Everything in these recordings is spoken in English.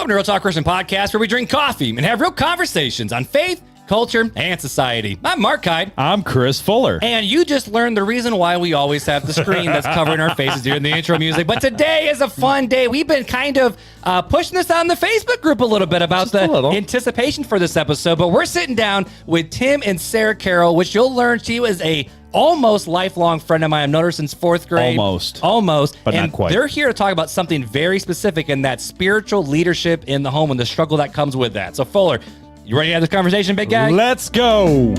Welcome to Real Talk Christian Podcast, where we drink coffee and have real conversations on faith, culture, and society. I'm Marc Hyde. I'm Chris Fuller. And you just learned the reason why we always have the screen that's covering our faces during the intro music. But today is a fun day. We've been kind of pushing this on the Facebook group a little bit about the anticipation for this episode. But we're sitting down with Tim and Sarah Carroll, which you'll learn she was a almost lifelong friend of mine. I've known her since fourth grade. Almost. But and not quite. They're here to talk about something very specific, and that spiritual leadership in the home and the struggle that comes with that. So, Fuller, you ready to have this conversation, big guy? Let's go.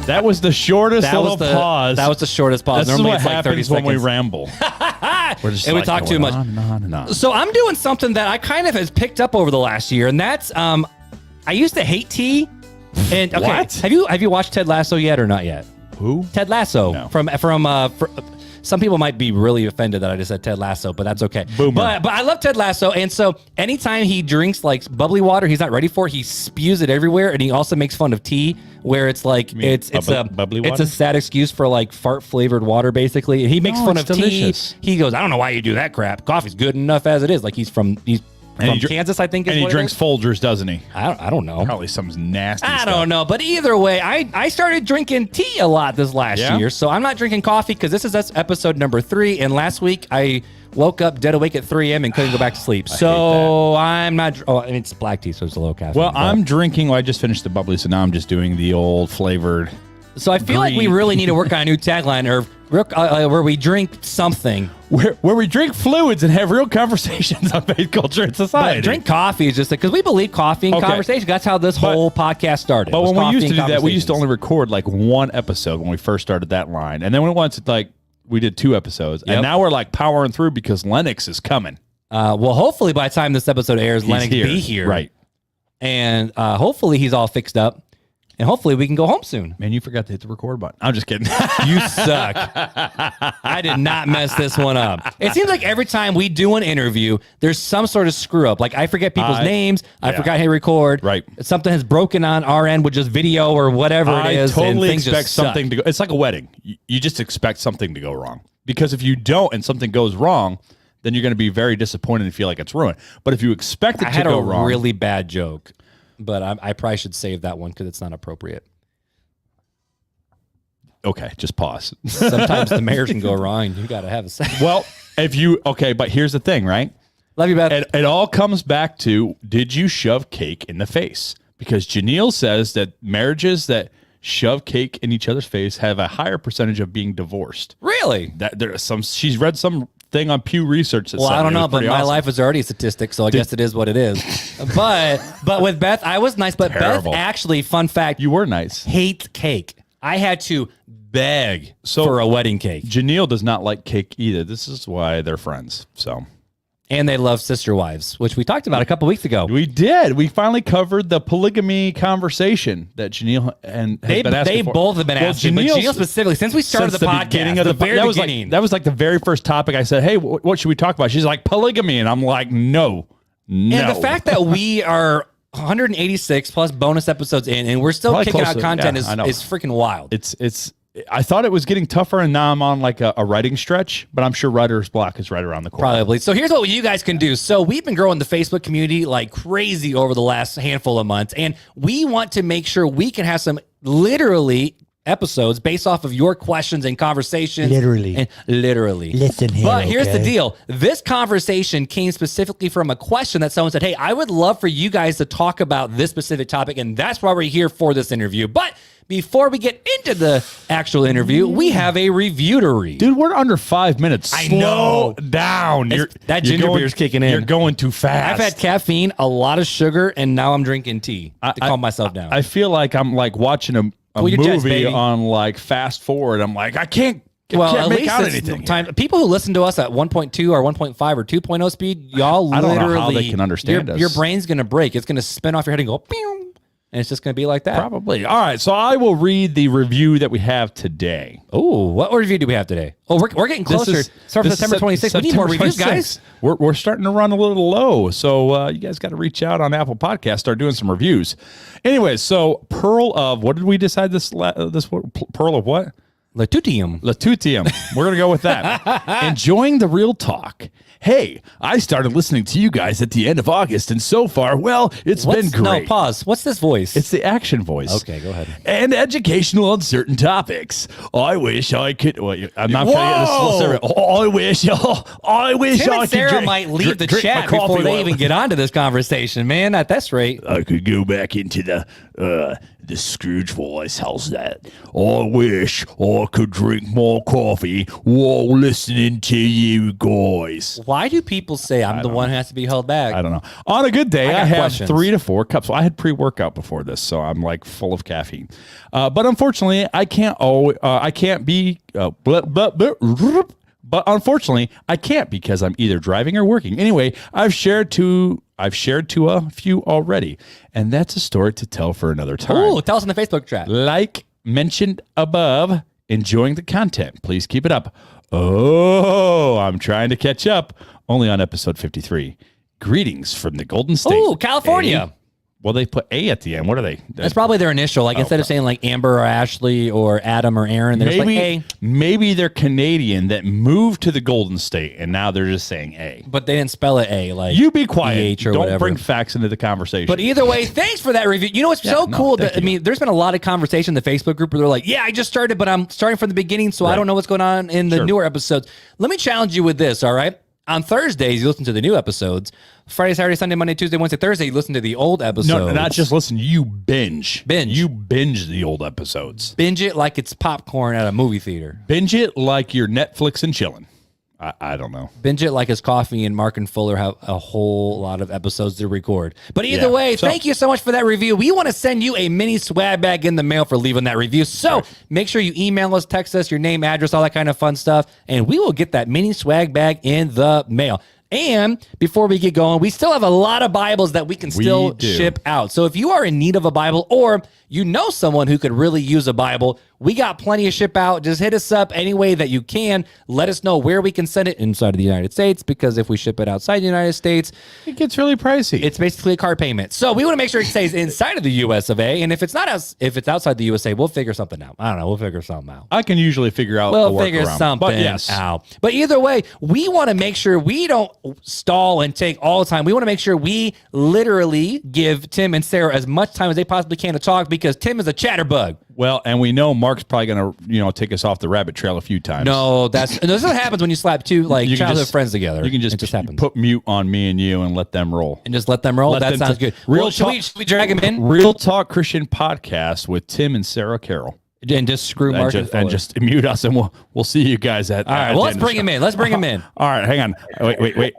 That was the shortest pause. That was the shortest pause. This Normally is what it's like 30 happens when seconds. we ramble. We're just and we talk too much. On and on. So I'm doing something that I kind of has picked up over the last year, and that's I used to hate tea. And okay, What? have you watched Ted Lasso yet or not yet? Who? Ted Lasso. No. From some people might be really offended that I just said Ted Lasso, but that's okay. Boomer. But I love Ted Lasso, and so anytime he drinks like bubbly water, he's not ready for it. He spews it everywhere, and he also makes fun of tea, where it's like it's bubbly water? It's a sad excuse for like fart flavored water, basically. He makes fun of delicious. tea. He goes, I don't know why you do that crap. Coffee's good enough as it is. Like he's from Kansas, I think. And he drinks Folgers, doesn't he? I don't know. Probably some nasty I stuff. don't know, but either way, I started drinking tea a lot this last year, so I'm not drinking coffee because this is episode number 3, and last week I woke up dead awake at 3 a.m. and couldn't go back to sleep. So I'm not. Oh, I mean, it's black tea, so it's a low caffeine. Well, I'm drinking. I just finished the bubbly, so now I'm just doing the old flavored. So I feel like we really need to work on a new tagline, or where we drink something. Where we drink fluids and have real conversations on faith, culture, and society. But drink coffee is just because we believe coffee and conversation. That's how this whole podcast started. But when we used to do that, we used to only record like one episode when we first started that line. And then when once it's like we did 2 episodes. And now we're like powering through because Lennox is coming. Well, hopefully by the time this episode airs, Lennox will be here. Right. And hopefully he's all fixed up. And hopefully we can go home soon. Man, you forgot to hit the record button. I'm just kidding. You suck. I did not mess this one up. It seems like every time we do an interview, there's some sort of screw up. Like I forget people's names. I forgot how to record. Right. Something has broken on our end with just video or whatever it is. I totally and expect something to go. It's like a wedding. You just expect something to go wrong. Because if you don't and something goes wrong, then you're going to be very disappointed and feel like it's ruined. But if you expect it to go wrong. I had a really bad joke. But I probably should save that one because it's not appropriate. Okay, just pause. Sometimes the marriage can go wrong. You got to have a second. Well, but here's the thing, right? Love you, Beth. It all comes back to, did you shove cake in the face? Because Janelle says that marriages that shove cake in each other's face have a higher percentage of being divorced. Really? She's read some thing on Pew Research that I don't know, but my life is already a statistic, so I guess it is what it is. but with Beth, I was nice. But Terrible. Beth actually, fun fact, you were nice. Hates cake. I had to beg for a wedding cake. Janelle does not like cake either. This is why they're friends. And they love sister wives, which we talked about a couple weeks ago. We did. We finally covered the polygamy conversation that Janelle and they both have been asking. But Janelle specifically, since we started the podcast, the very beginning. That was like the very first topic. I said, hey, what should we talk about? She's like, polygamy. And I'm like, no. And the fact that we are 186 plus bonus episodes in, and we're still Probably kicking out close content to, is freaking wild. I thought it was getting tougher, and now I'm on like a writing stretch, but I'm sure writer's block is right around the corner. Probably. So here's what you guys can do. So we've been growing the Facebook community like crazy over the last handful of months, and we want to make sure we can have some literally episodes based off of your questions and conversations. Literally. Listen here. But here's the deal. This conversation came specifically from a question that someone said, hey, I would love for you guys to talk about this specific topic, and that's why we're here for this interview. But before we get into the actual interview, we have a review to read. Dude, we're under 5 minutes. Slow down. That ginger beer's kicking in. You're going too fast. I've had caffeine, a lot of sugar, and now I'm drinking tea to calm myself down. I feel like I'm like watching a movie on like fast forward. I'm like, I can't make out anything. People who listen to us at 1.2 or 1.5 or 2.0 speed, y'all I don't literally know how they can understand us. Your brain's going to break. It's going to spin off your head and go, pew, and it's just going to be like that. Probably. All right, so I will read the review that we have today. Oh, what review do we have today? Oh, we're getting closer. Start September 26th. We need more reviews, guys. We're starting to run a little low, so you guys got to reach out on Apple Podcasts, start doing some reviews. Anyways, so Pearl of, what did we decide this Pearl of what? Latutium. We're going to go with that. Enjoying the real talk. Hey, I started listening to you guys at the end of August, and so far, well, it's been great. No, pause. What's this voice? It's the action voice. Okay, go ahead. And educational on certain topics. I wish I could. Well, I'm not going to get this full service. I wish Tim I and could. Sarah might leave the chat before they even get onto this conversation, man. At that rate, I could go back into the Scrooge voice. How's that? I wish I could drink more coffee while listening to you guys. Why do people say I'm the one who has to be held back? I don't know. On a good day, I have questions. 3 to 4 cups. I had pre-workout before this, so I'm like full of caffeine. But unfortunately, I can't. I can't be. But unfortunately, I can't because I'm either driving or working. Anyway, I've shared to a few already, and that's a story to tell for another time. Oh, tell us in the Facebook chat. Like mentioned above, enjoying the content. Please keep it up. Oh, I'm trying to catch up. Only on episode 53. Greetings from the Golden State. Oh, California. Well, they put A at the end. What are they? That's probably their initial. Like instead of saying like Amber or Ashley or Adam or Aaron, they're just like A. Maybe they're Canadian that moved to the Golden State, and now they're just saying A. But they didn't spell it A. Like you be quiet. PH or Don't whatever. bring facts into the conversation. But either way, thanks for that review. You know what's cool? I mean, there's been a lot of conversation in the Facebook group where they're like, yeah, I just started, but I'm starting from the beginning, so I don't know what's going on in the newer episodes. Let me challenge you with this, all right? On Thursdays, you listen to the new episodes. Friday, Saturday, Sunday, Monday, Tuesday, Wednesday, Thursday, you listen to the old episodes. No, not just listen. You binge. You binge the old episodes. Binge it like it's popcorn at a movie theater. Binge it like you're Netflix and chilling. I don't know. Binge it like it's coffee and Marc and Fuller have a whole lot of episodes to record. But either way, thank you so much for that review. We want to send you a mini swag bag in the mail for leaving that review. So make sure you email us, text us, your name, address, all that kind of fun stuff, and we will get that mini swag bag in the mail. And before we get going, we still have a lot of Bibles that we can still ship out. So if you are in need of a Bible or you know someone who could really use a Bible, we got plenty of ship out. Just hit us up any way that you can. Let us know where we can send it inside of the United States, because if we ship it outside the United States, it gets really pricey. It's basically a car payment. So we want to make sure it stays inside of the US of A. And if it's not if it's outside the USA, we'll figure something out. I don't know. We'll figure something out. I can usually figure out. We'll figure something out. But either way, we want to make sure we don't stall and take all the time. We want to make sure we literally give Tim and Sarah as much time as they possibly can to talk, because Tim is a chatterbug. Well, and we know Marc's probably going to, take us off the rabbit trail a few times. No, this is what happens when you slap two childhood friends together. You can just put mute on me and you and let them roll. And just let them roll? That sounds good. Should we drag him in? Real Talk Christian Podcast with Tim and Sarah Carroll. And just screw Marc and just mute us, and we'll see you guys at. All right, well, let's bring him in. Let's bring him in. All right, hang on. Wait.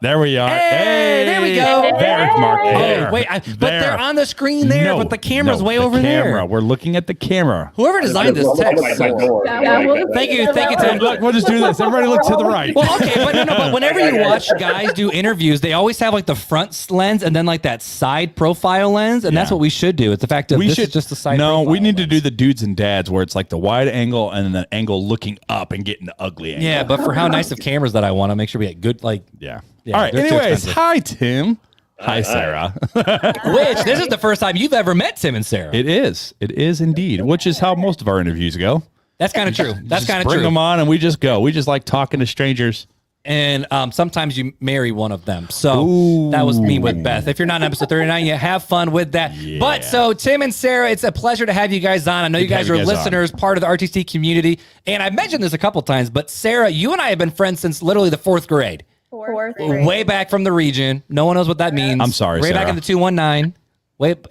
There we are. Hey, there we go. There's Marc. There. Wait, but they're on the screen there, but the camera's way over there. We're looking at the camera. Whoever designed this text. Thank you, Tim. Look, we'll just do this. Everybody look to the right. Well, okay, but whenever you watch guys do interviews, they always have like the front lens and then like that side profile lens, and that's what we should do. It's the fact that this is just the side. No, we need to do the dudes and dads where it's like the wide angle and then the angle looking up and getting the ugly angle. Yeah, but for how nice of cameras that I want to make sure we get good, like. Yeah. All right. Anyways, hi, Tim. Hi, Sarah. Which, this is the first time you've ever met Tim and Sarah. It is. It is indeed, which is how most of our interviews go. That's kind of true. That's kind of true. Bring them on and we just go. We just like talking to strangers. And sometimes you marry one of them. So that was me with Beth. If you're not on episode 39, you have fun with that. Yeah. But so Tim and Sarah, it's a pleasure to have you guys on. I know you guys are listeners, part of the RTC community. And I've mentioned this a couple times, but Sarah, you and I have been friends since literally the fourth grade. Fourth grade. Way back from the region. No one knows what that means. I'm sorry, Way Sarah. back in the 219.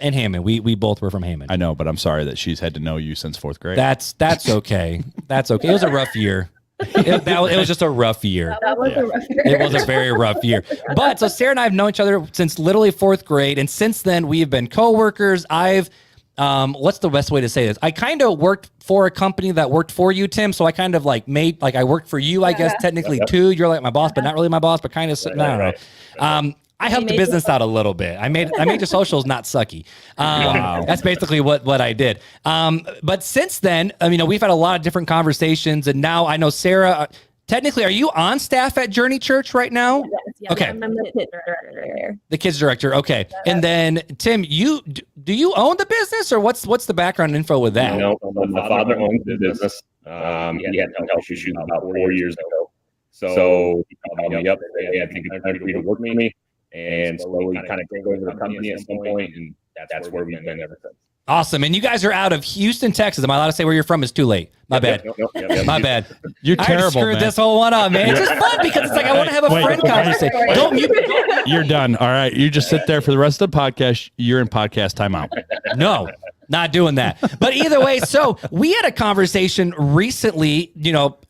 In Hammond. We both were from Hammond. I know, but I'm sorry that she's had to know you since fourth grade. That's okay. That's okay. It was a rough year. It was just a rough year. That was a rough year. It was a very rough year. But so Sarah and I have known each other since literally fourth grade. And since then, we have been coworkers. I've, what's the best way to say this? I kind of worked for a company that worked for you, Tim. So I kind of I worked for you, I guess, technically too. You're like my boss, but not really my boss, but kind of, I don't know. I helped the business out a little bit. I made your socials not sucky. That's basically what I did. But since then, we've had a lot of different conversations, and now I know Sarah. Technically, are you on staff at Journey Church right now? Yes, okay. I'm the kids director. The kids director. Okay. And then Tim, do you own the business, or what's the background info with that? No, my father owns the business. He had some health issues about 4 years ago. So he called me up and said, hey, I think it's time for you to work for me, and slowly kind of take over the company at some point, and that's where we've been ever since. Awesome. And you guys are out of Houston, Texas. Am I allowed to say where you're from? It's too late. My bad. My bad. You're terrible, I screwed man. this whole one up, man. It's just fun because it's like I want to have a friend conversation. Don't mute. You're done. All right. You just sit there for the rest of the podcast. You're in podcast timeout. No, not doing that. But either way, so we had a conversation recently,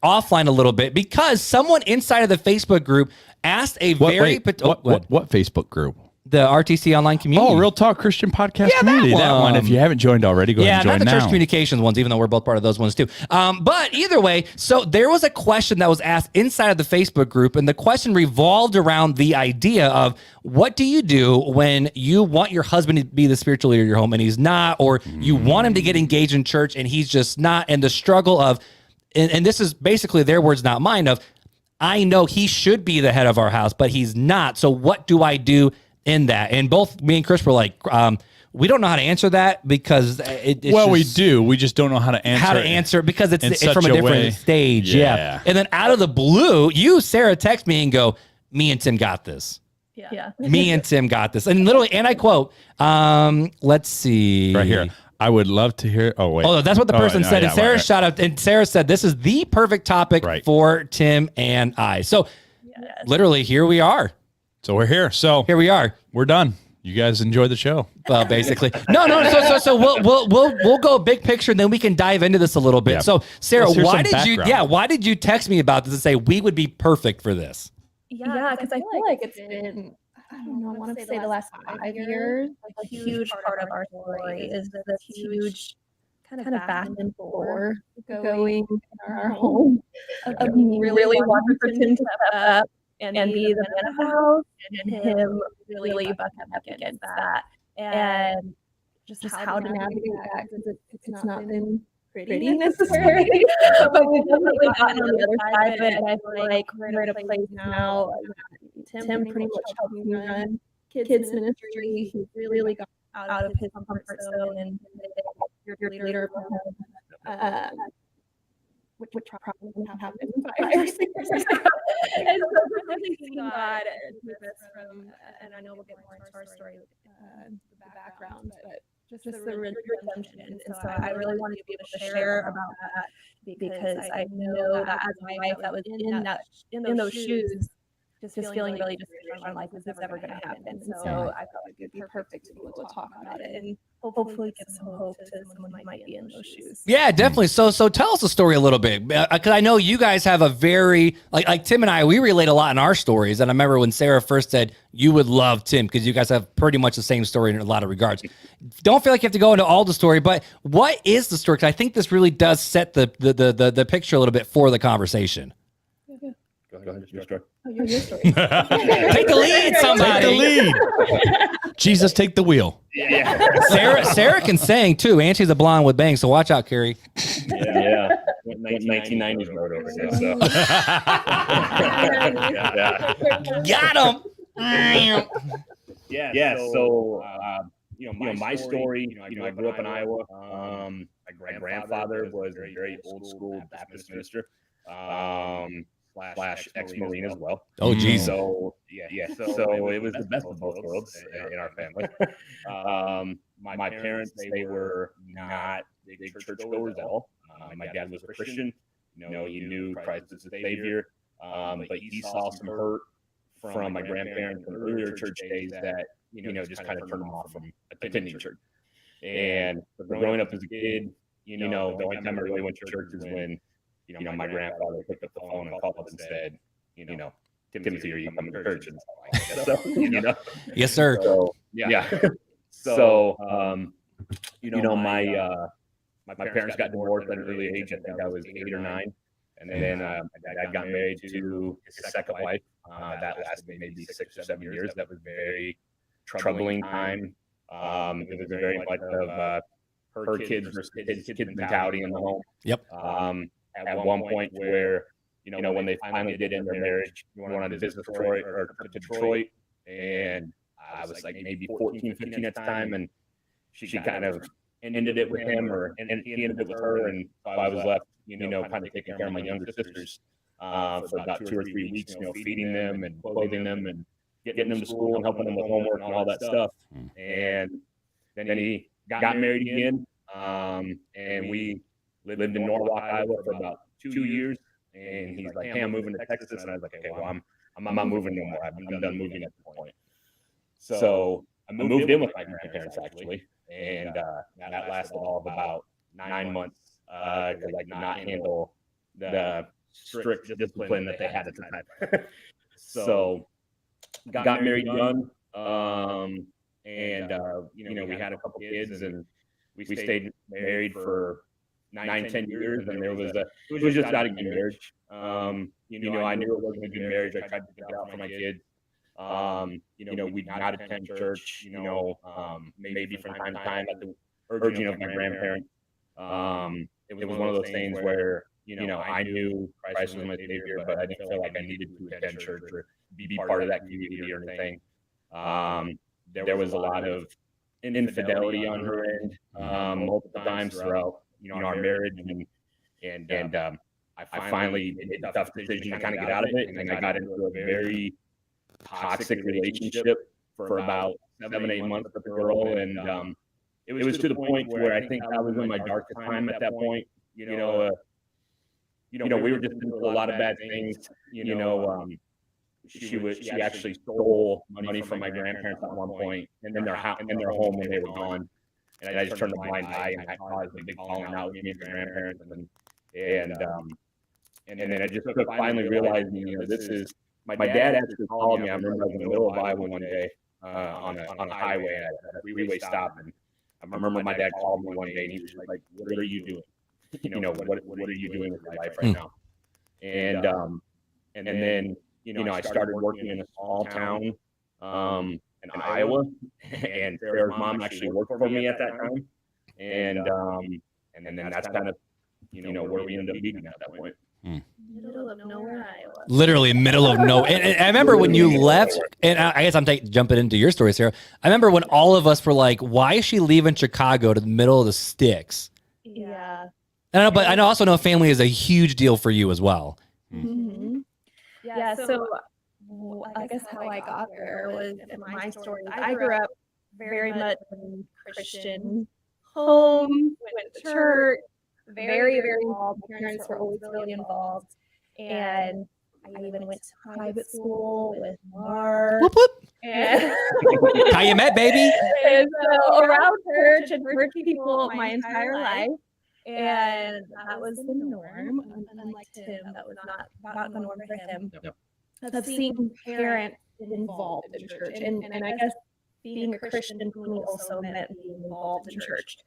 offline a little bit, because someone inside of the Facebook group asked a What Facebook group? The RTC online community. Oh, Real Talk Christian Podcast Community. That one. If you haven't joined already, go ahead and join now. Yeah, not the church communications ones, even though we're both part of those ones too. But either way, so there was a question that was asked inside of the Facebook group, and the question revolved around the idea of what do you do when you want your husband to be the spiritual leader of your home and he's not, or you want him to get engaged in church and he's just not, and the struggle of, and this is basically their words, not mine, of I know he should be the head of our house, but he's not. So what do I do in that? And both me and Chris were like, we don't know how to answer that because we do. We just don't know how to answer it because it's from a different stage. Yeah. And then out of the blue, you, Sarah, text me and go, me and Tim got this. Yeah. Me and Tim got this. And literally, and I quote, let's see. Right here. I would love to hear. Oh, wait. Oh, that's what the person said. And Sarah shot out, and Sarah said, this is the perfect topic for Tim and I. So literally, here we are. So we're here. So here we are. We're done. You guys enjoy the show. Well, basically. No. So we'll go big picture, and then we can dive into this a little bit. Yeah. So Sarah, why did you text me about this and say we would be perfect for this? Yeah, because I feel like it's been, I don't know, I want to say the last 5 years, a huge part of our story is this huge kind of back and forth going in our home of really wanting for Tim to step up and be the man of the house, and him really buck up against that, and just how to navigate that, because it's not been pretty necessarily, but we've definitely gotten on the other side of it, and I feel like we're at a place now. Tim pretty much helped me run kids ministry. He really got out of his comfort zone and your leader of home. Which probably wouldn't have happened 5 or 6 years ago. And so really thanking God with this from, and I know we'll get more into our story, the background, but just the redemption. And so I really wanted to be able to share about that because I know that as a wife that was in those shoes, just feeling really just on life is never going to happen. And so I felt like it'd be perfect to be able to talk about it and hopefully give some hope to someone who might be in those shoes. Yeah, definitely. So tell us the story a little bit, because I know you guys have a very like Tim and I, we relate a lot in our stories. And I remember when Sarah first said you would love Tim because you guys have pretty much the same story in a lot of regards. Don't feel like you have to go into all the story, but what is the story? Because I think this really does set the picture a little bit for the conversation. Go ahead, your story. Oh, your story. Take the lead, somebody. Take the lead. Jesus, take the wheel. Yeah. Sarah can sing too, and she's a blonde with bangs, so watch out, Carrie. Yeah. 1990s mode over here. So. Got him. Yeah. So my story. I grew up in Iowa. My grandfather was a very old school Baptist minister. Slash ex-Marine as well. Oh, geez. So So it was the best of both worlds in our family. My parents, they were not big churchgoers at all. My dad was a Christian. He knew Christ as a savior. But he saw some hurt from my grandparents in earlier church days that just kind of turned him off from attending church. And growing up as a kid, the only time I really went to church is when my grandfather picked up the phone and called and said, Timothy, are you coming to church? And so, Yes, sir. So, yeah. So, my parents got divorced at an early age. I think I was 8 or 9. And then my dad got married to his second wife. That lasted maybe 6 or 7 years. That was a very troubling time. It was very much of her kids versus his mentality in the home. Yep. At one point where, when they finally did end their marriage, we went on a visit to Detroit, and I was like maybe 14, 15 at the time, and she kind of ended it with him, and he ended it with her, and so I was left kind of taking care of my younger sisters for about 2 or 3 weeks, feeding them and clothing them and getting them to school and helping them with homework and all that stuff. And then he got married again, and we lived in Norwalk, Iowa for about 2 years. And he's like, "Hey, I'm moving to Texas," and I was like, "Okay, well, I'm not moving no more. I'm done moving at this point." So I moved in with my grandparents actually, and that lasted all of about 9 months because I could not handle the strict discipline that they had at the time. So got married young, and we had a couple kids, and we stayed married for 9-10 years, and it was just not a good marriage. I knew it wasn't a good marriage. I tried to figure it out for my kids. We'd not attend church, maybe from time to time at the urging of my grandparents. It was one of those things where, I knew Christ was my savior, but I didn't feel like I needed to attend church or be part of that community or anything. There was a lot of infidelity on her end, multiple times throughout, our marriage, and I finally made a tough decision to kind of get out of it, and I got into a very toxic relationship for about 7-8 months with the girl, and it was to the point where I think I was in my darkest time at that point. We were just into a lot of bad things. She actually stole money from my grandparents at one point, and then their home when they were gone. And I just turned a blind eye, and I caused a big falling out with me and my grandparents, and then I just finally realizing, this is. My dad actually called me. I remember I was in the middle of Iowa one day on a highway at a freeway stop, and I remember my dad called me one day, and he was like, "What are you doing? What are you doing with your life right now?" And then I started working in a small town in Iowa, and Sarah's mom actually worked for me at that time, and then that's kind of where we ended up meeting at that point. Middle of nowhere, Iowa. Literally middle of nowhere. And I remember when you left, and I guess I'm jumping into your story, Sarah. I remember when all of us were like, "Why is she leaving Chicago to the middle of the sticks?" Yeah. But I also know family is a huge deal for you as well. Mm-hmm. Yeah. So I guess how I got there was in my story. I grew up very much in Christian home, went to church. Very, very involved. My parents were always really involved. And I even went to private school with Marc. Whoop, whoop. And How you met, baby? And so around church and churchy people my entire life. And that was the norm. Unlike Tim, that was not the norm for him. Yep. I've seen parents involved in church. And I guess being a Christian for me also meant being involved in church.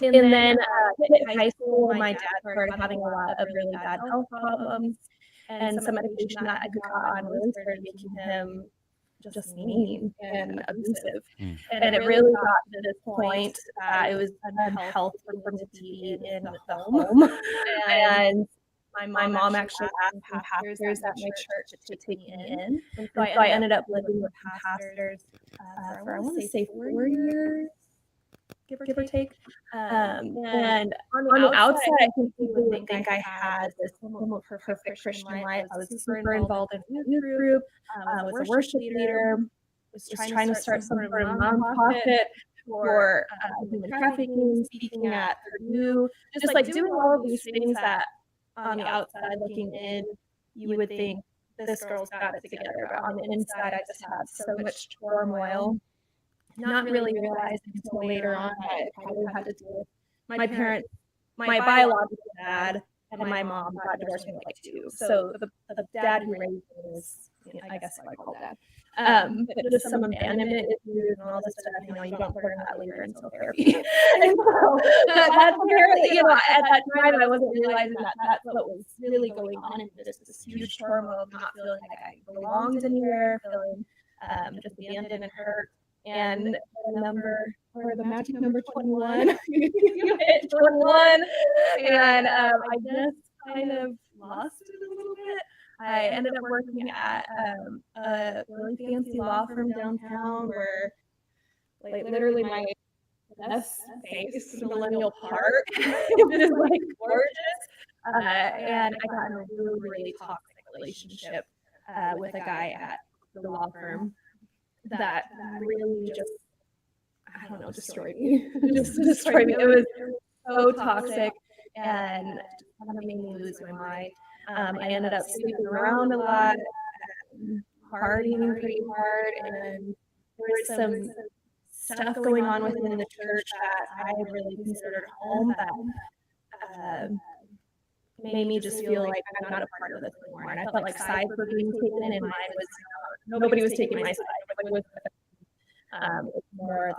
And then hit high school, my dad started having a lot of really bad health problems, and some medication that I got on really started making him just mean and abusive. And it really got to this point that it was unhealthy for him to be in the home. And my mom actually asked some pastors at my church to take me in. And so I ended up living with pastors for, I want to say, 4 years. Give or take. And on the outside, I think people would think I had this almost perfect Christian life. I was super involved in a youth group, was a worship leader, was trying to start some sort of nonprofit for human trafficking, speaking at Purdue, just like doing all of these things that on the outside looking in, you would think this girl's got it together. But on the inside, I just had so much turmoil. Not really realizing until later on that it probably had to do with my parents, my biological dad, and my mom got divorced when like 2. So the dad who raised me was, I guess what I call dad. But just some abandonment issues and all this stuff, you don't learn that later until therapy. And so that's apparently, at that time I wasn't realizing that that's what was really going on in this huge turmoil of not feeling like I belonged anywhere, feeling just abandoned and hurt. And the magic number 21, you hit 21, and I just kind of lost it a little bit. I ended up working at a really fancy law firm downtown where, like, literally my best face is Millennial Park. It was like gorgeous. And I got in a really, really toxic relationship with a guy at the law firm that really just, I don't know, destroyed me. Just destroyed me. It was so toxic and kind of made me lose my mind. I ended up sleeping around a lot, partying pretty hard, and there was some stuff going on within the church that I really considered home that made me just feel like I'm not a part of this anymore. And I felt like sides were being taken, and mine was nobody was taking my side. Nobody was it's more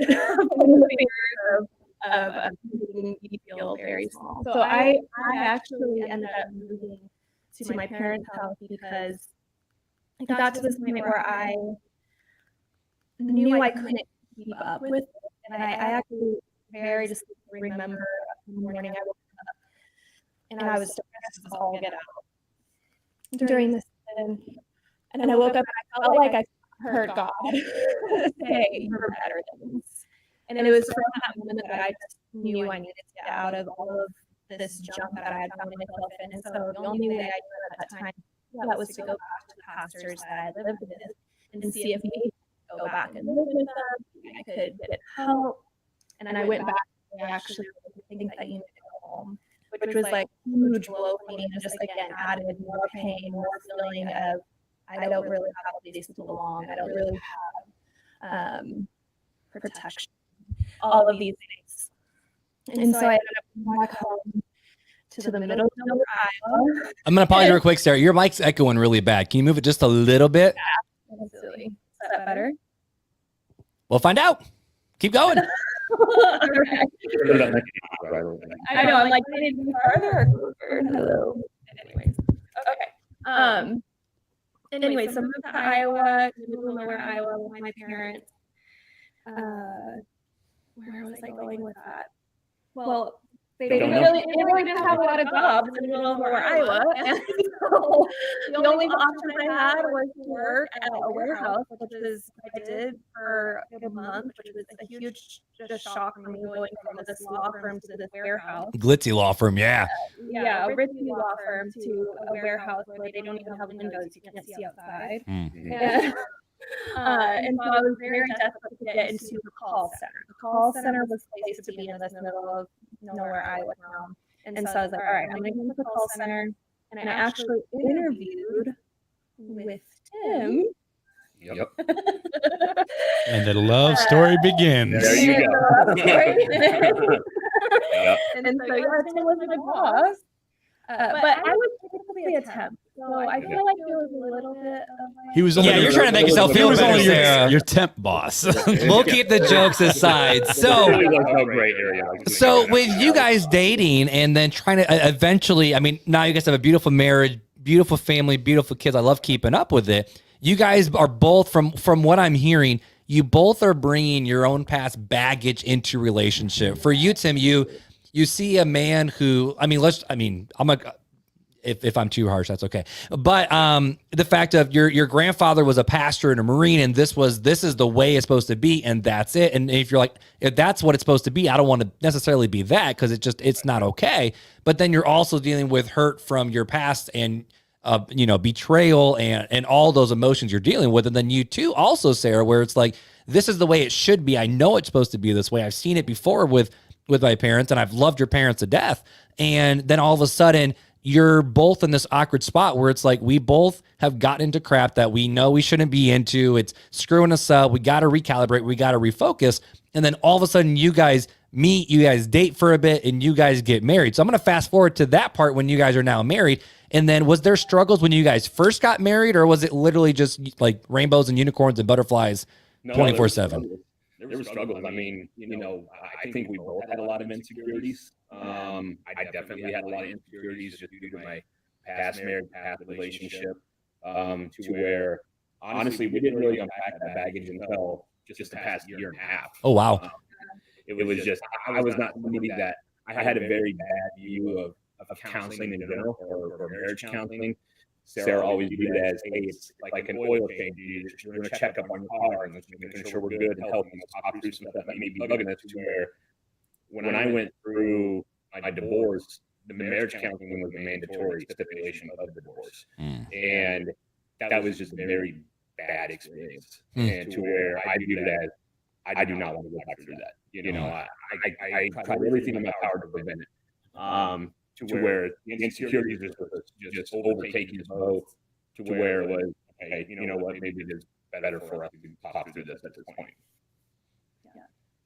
the opposite of making me feel very small. So I actually ended up moving to my parents' house because I got to this point where I knew I couldn't keep up with it. And I actually very distinctly remember the morning I woke up and I was depressed as all get out during this season. And I woke up and I felt like I heard God say, "You're better than this." And it was from that moment that I just knew I needed to get out of all of this junk that I had found myself in. And so the only way I knew at that time that was to go back to the pastors that I lived with and see if maybe I could go back and live with them, I could get help. And I went back and I actually think that you need to go home, which was like huge blow for me and just again added more pain, more feeling of I don't really have a place to belong. I don't really have protection. All of these things. And so I ended up going back home to the middle of Iowa. I'm going to pause you real quick, Sarah. Your mic's echoing really bad. Can you move it just a little bit? Yeah, absolutely. Is that better? We'll find out. Keep going. Okay. I know. I'm like, maybe farther or closer. Hello. Anyways. Okay. Anyway, so moved to Iowa, middle of nowhere, Iowa, with my parents. Where was I going with that? Well, they really didn't have a lot of jobs in the middle of nowhere, Iowa. And so the only option I had was to work at a warehouse, which was I did for a good month, which was a huge just shock for me going from this law firm to this warehouse. Glitzy law firm, yeah. Yeah, a ritzy law firm to a warehouse where they don't even have windows, you can't see outside. Mm-hmm. And so I was very desperate to get into the call center. The call center was placed to be in this middle of nowhere, Iowa town. And so I was like, all right, I'm going to go to the call center. And I actually interviewed with Tim. Yep. And the love story begins. There you go. Yep. And so yeah, Tim was my boss. But I was typically a temp. So I feel like it was a little bit of like... He was only you're trying to make yourself feel better, Sarah. Your temp boss. We'll keep the jokes aside. So with you guys dating and then trying to eventually, I mean, now you guys have a beautiful marriage, beautiful family, beautiful kids. I love keeping up with it. You guys are both, from what I'm hearing, you both are bringing your own past baggage into relationship. For you, Tim, you see a man who, if I'm too harsh, that's okay. But the fact of your grandfather was a pastor and a Marine, and this is the way it's supposed to be, and that's it. And if you're like, if that's what it's supposed to be, I don't want to necessarily be that because it's not okay. But then you're also dealing with hurt from your past and betrayal and all those emotions you're dealing with. And then you too, also, Sarah, where it's like, this is the way it should be. I know it's supposed to be this way. I've seen it before with my parents, and I've loved your parents to death. And then all of a sudden, you're both in this awkward spot where it's like, we both have gotten into crap that we know we shouldn't be into. It's screwing us up. We got to recalibrate. We got to refocus. And then all of a sudden you guys meet, you guys date for a bit, and you guys get married. So I'm going to fast forward to that part when you guys are now married. And then was there struggles when you guys first got married, or was it literally just like rainbows and unicorns and butterflies 24/7? There were struggles. I mean, I think we both had a lot of insecurities. I definitely had a lot of insecurities just due to my past marriage, past relationship, to where, honestly, we didn't really unpack that baggage until just the past year and a half. Oh, wow. It was just, I was not somebody that, I had a very bad view of counseling in general, or marriage counseling. Sarah always viewed it as, hey, it's like an oil change. You're doing a checkup on your car and making sure we're good and healthy. Talk through some stuff that may be bugging us, to where when I went through my divorce, the marriage counseling was a mandatory stipulation of the divorce. And that was just a very bad experience. And to where I viewed it as, I do not want to go back through that. You know, I tried everything in my power to prevent it. To where the insecurities just overtaking us both, to where it was, okay, you know what, maybe it is better for us to talk through this at this point.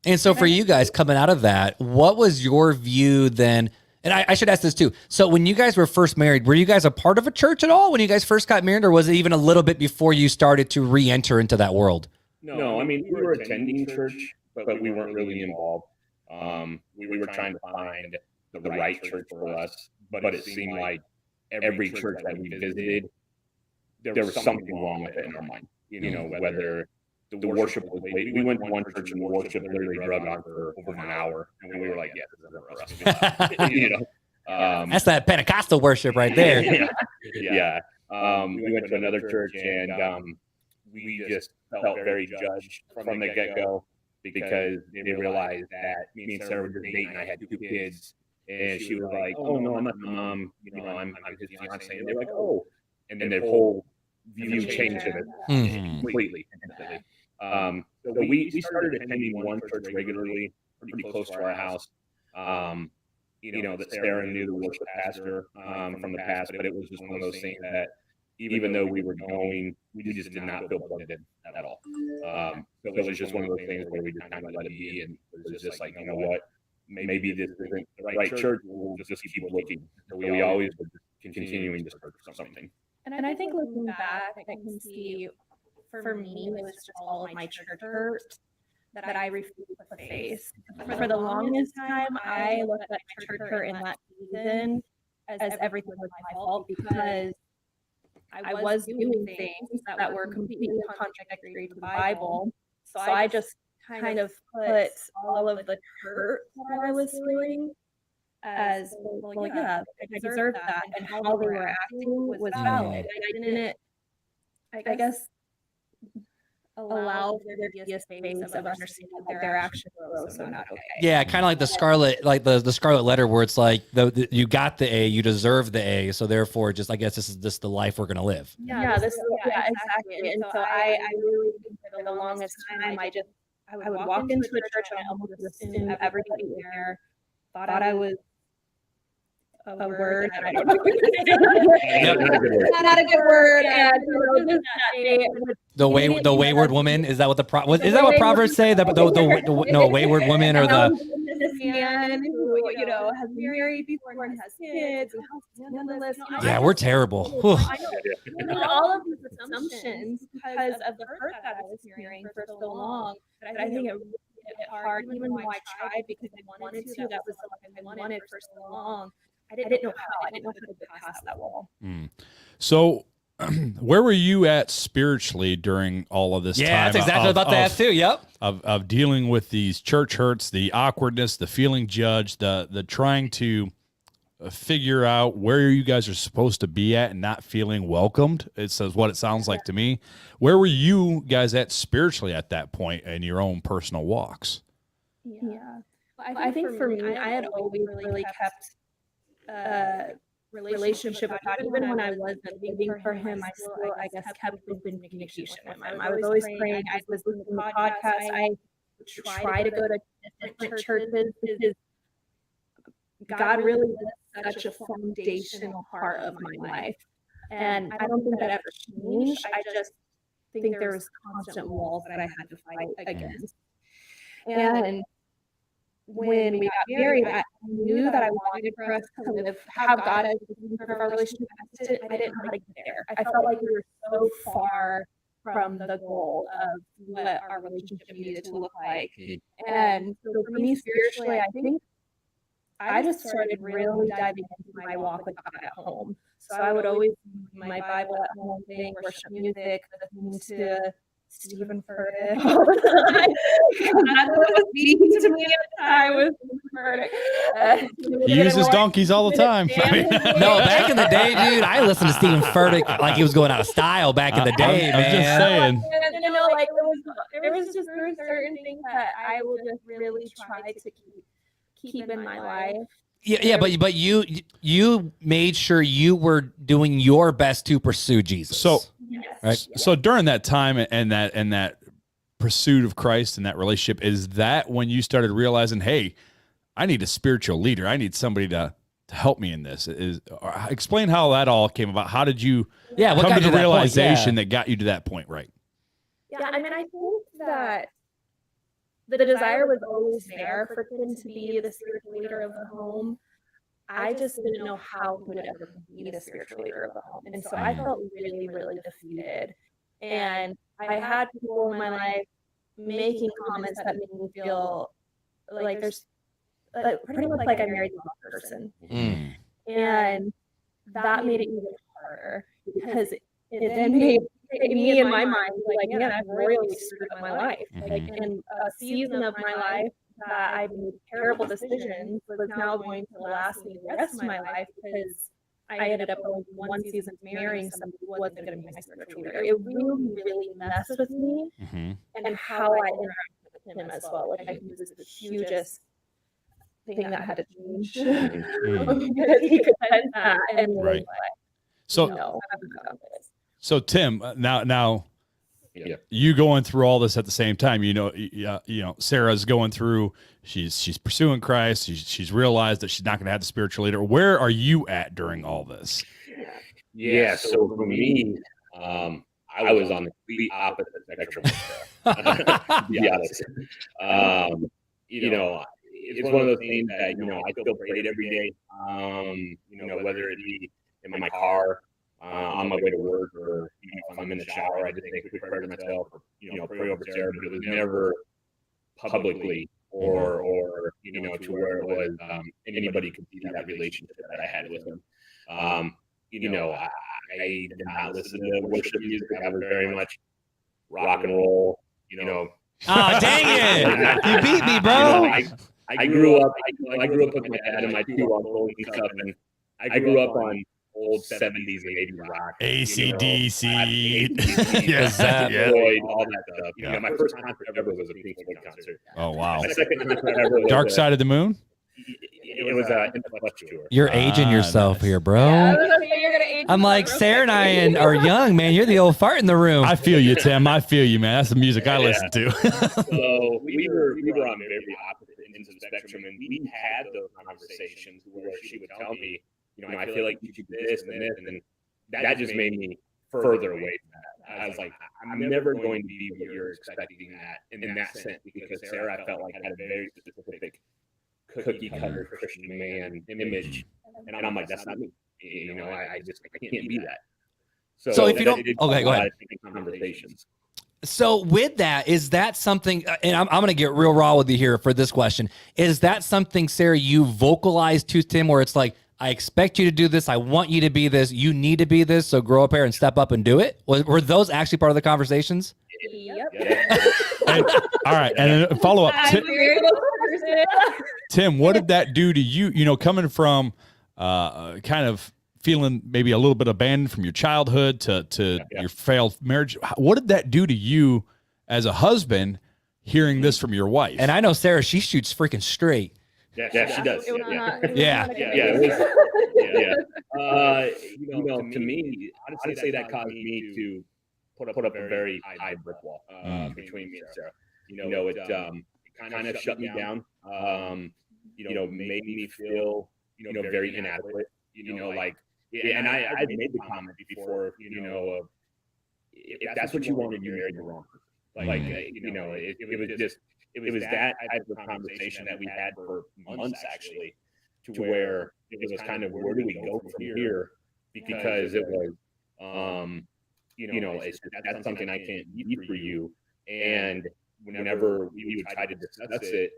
And so for you guys coming out of that, what was your view then? And I should ask this too. So when you guys were first married, were you guys a part of a church at all when you guys first got married, or was it even a little bit before you started to re-enter into that world? No, I mean, we were attending church, but we weren't really involved. We were trying to find the right church for us, but it seemed like every church that we visited, there was something wrong with it in our mind. You know, whether the worship was late. We went to one church and the worship literally drug on for over an hour, and we were like, "Yeah, this isn't for us." You know, that's that Pentecostal worship right there. Yeah. We went to another church, and we just felt very judged from the get-go because they realized that me and Sarah were just dating. I had 2 kids, and she was like, "Oh no, I'm not the mom. You know, I'm his fiance." And they're like, "Oh," and then their whole view changed of it completely. So we started attending one church regularly, pretty close to our house. You know, that Sarah knew the worship pastor from the past, but it was just one of those things that even though we were going, we just did not feel plugged in at all. So it was just one of those things where we just kind of let it be, and it was just like, you know what, maybe this isn't the right church. We'll just keep looking. So we always were just continuing to search for something. And I think looking back, I can see for me, it was just all of my church hurt that I refused to face. For the longest time, I looked at my church hurt in that season as everything was my fault because I was doing things that were completely contradictory to the Bible. So I just kind of put all of the hurt that I was feeling as, well, yeah, I deserved that, and how they were acting was valid. I didn't, I guess, allow there to be a space of understanding that their actions were also not okay. Yeah, kind of like the Scarlet, like the Scarlet Letter, where it's like you got the A, you deserve the A, so therefore, just I guess this is just the life we're gonna live. Yeah, exactly. And so I really think for the longest time, I would walk into a church and I almost assumed everybody there thought I was a word. I don't know. Not a good word. And just that day, the wayward woman, is that what is that what Proverbs say? No, wayward woman, or this man who, you know, has married before and has kids and has scandalous. Yeah, we're terrible. I know. All of these assumptions because of the hurt that I was hearing for so long. But I think it really hit hard, even though I tried because I wanted to. That was the life I wanted for so long. I didn't know how. I didn't know how to get past that wall. So, where were you at spiritually during all of this time? Yeah, that's exactly what I was about to ask too. Yep. Of dealing with these church hurts, the awkwardness, the feeling judged, the trying to figure out where you guys are supposed to be at and not feeling welcomed. It says what it sounds like to me. Where were you guys at spiritually at that point in your own personal walks? Yeah. I think for me, I had always really kept relationship with God. Even when I wasn't living for him, I still, I guess, kept open communication with him. I was always praying. I was listening to podcasts. I would try to go to different churches because God really was such a foundational part of my life. And I don't think that ever changed. I just think there was constant walls that I had to fight against. And when we got married, I knew that I wanted for us to kind of have God as the center of our relationship. I didn't know how to get there. I felt like we were so far from the goal of what our relationship needed to look like. And so for me, spiritually, I think I just started really diving into my walk with God at home. So I would always read my Bible at home, playing worship music, listening to Stephen Furtick all the time. That's what was speaking to me at the time was Stephen Furtick. He uses donkeys all the time. No, back in the day, dude, I listened to Stephen Furtick like he was going out of style back in the day, I'm just saying. You know, like there was certain things that I would just really try to keep in my life. but you made sure you were doing your best to pursue Jesus. So, right? So during that time and that pursuit of Christ and that relationship, is that when you started realizing, hey, I need a spiritual leader. I need somebody to help me in this. Explain how that all came about. How did you come to the realization that got you to that point, right? Yeah, I mean, I think that the desire was always there for Tim to be the spiritual leader of the home. I just didn't know how he would ever be the spiritual leader of the home. And so I felt really, really defeated. And I had people in my life making comments that made me feel like there's pretty much like I married the wrong person. And that made it even harder because it then made me in my mind like, man, I've really screwed up my life. Like in a season of my life that I made terrible decisions was now going to last me the rest of my life because I ended up going one season marrying somebody who wasn't going to be my spiritual leader. It really, really messed with me and how I interacted with him as well. Like I think this is the hugest thing that had to change because he could sense that and right. So Tim, now you going through all this at the same time, Sarah's going through, she's pursuing Christ. She's realized that she's not going to have the spiritual leader. Where are you at during all this? Yeah. So for me, I was on the complete opposite spectrum. To be honest, it's one of those things that, I still prayed every day, whether it be in my car, on my way to work, or if I'm in the shower, I just make a quick prayer to myself, or pray over Sarah, but it was never publicly or to where it was anybody could see that relationship that I had with him. I did not listen to worship music. I was very much rock and roll. Oh, dang it! You beat me, bro. I grew up with my dad and my two uncles and stuff, and I grew up on old 70s and 80s rock. AC/DC. Yes. All that stuff. My first concert ever was a Pink Floyd concert. Oh, wow. My second concert ever was Dark Side of the Moon? It was In the Flesh tour. You're aging yourself here, bro. I'm like, Sarah and I are young, man. You're the old fart in the room. I feel you, Tim. I feel you, man. That's the music I listen to. So we were on very opposite ends of the spectrum, and we had those conversations where she would tell me, I feel like you should do this and this, and then that just made me further away from that. I was like, I'm never going to be what you're expecting in that sense, because Sarah, I felt like, had a very specific cookie cutter Christian man image, and I'm like, that's not me. I can't be that. So if you don't, okay, go ahead. Conversations. So with that, is that something, and I'm going to get real raw with you here for this question. Is that something, Sarah, you vocalized to Tim where it's like, I expect you to do this. I want you to be this. You need to be this. So grow up here and step up and do it. Were those actually part of the conversations? Yep. All right. And then follow up. Tim, what did that do to you? Coming from kind of feeling maybe a little bit abandoned from your childhood to your failed marriage. What did that do to you as a husband hearing this from your wife? And I know Sarah, she shoots freaking straight. Yeah, she does. To me, I'd say that caused me to put up a very high brick wall between me and Sarah. It kind of shut me down. Made me feel very inadequate. And I made the comment before. If that's what you wanted, you married the wrong person. It was that type of conversation that we had for months, actually, to where it was kind of, where do we go from here? Because it was, that's something I can't be for you. And whenever we would try to discuss it,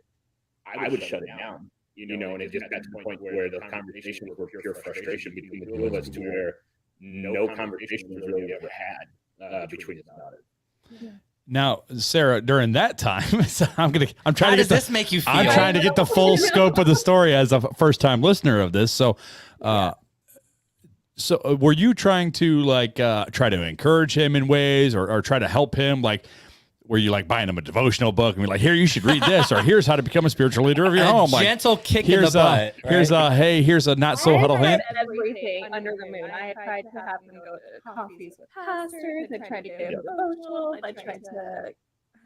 I would shut it down, and it just got to the point where the conversations were pure frustration between the two of us, to where no conversation was really ever had between us about it. Yeah. Now, Sarah, during that time, so I'm trying How to does get this make you feel? I'm trying to get the full scope of the story as a first-time listener of this. So, were you trying to try to encourage him in ways, or try to help him? Like, where you like buying them a devotional book and be like, here, you should read this, or here's how to become a spiritual leader of your home. Like, gentle kick in the butt. Here's a not so huddle hint. Everything under the moon. I tried to have them go to coffees with pastors. I tried to get devotionals. I tried to,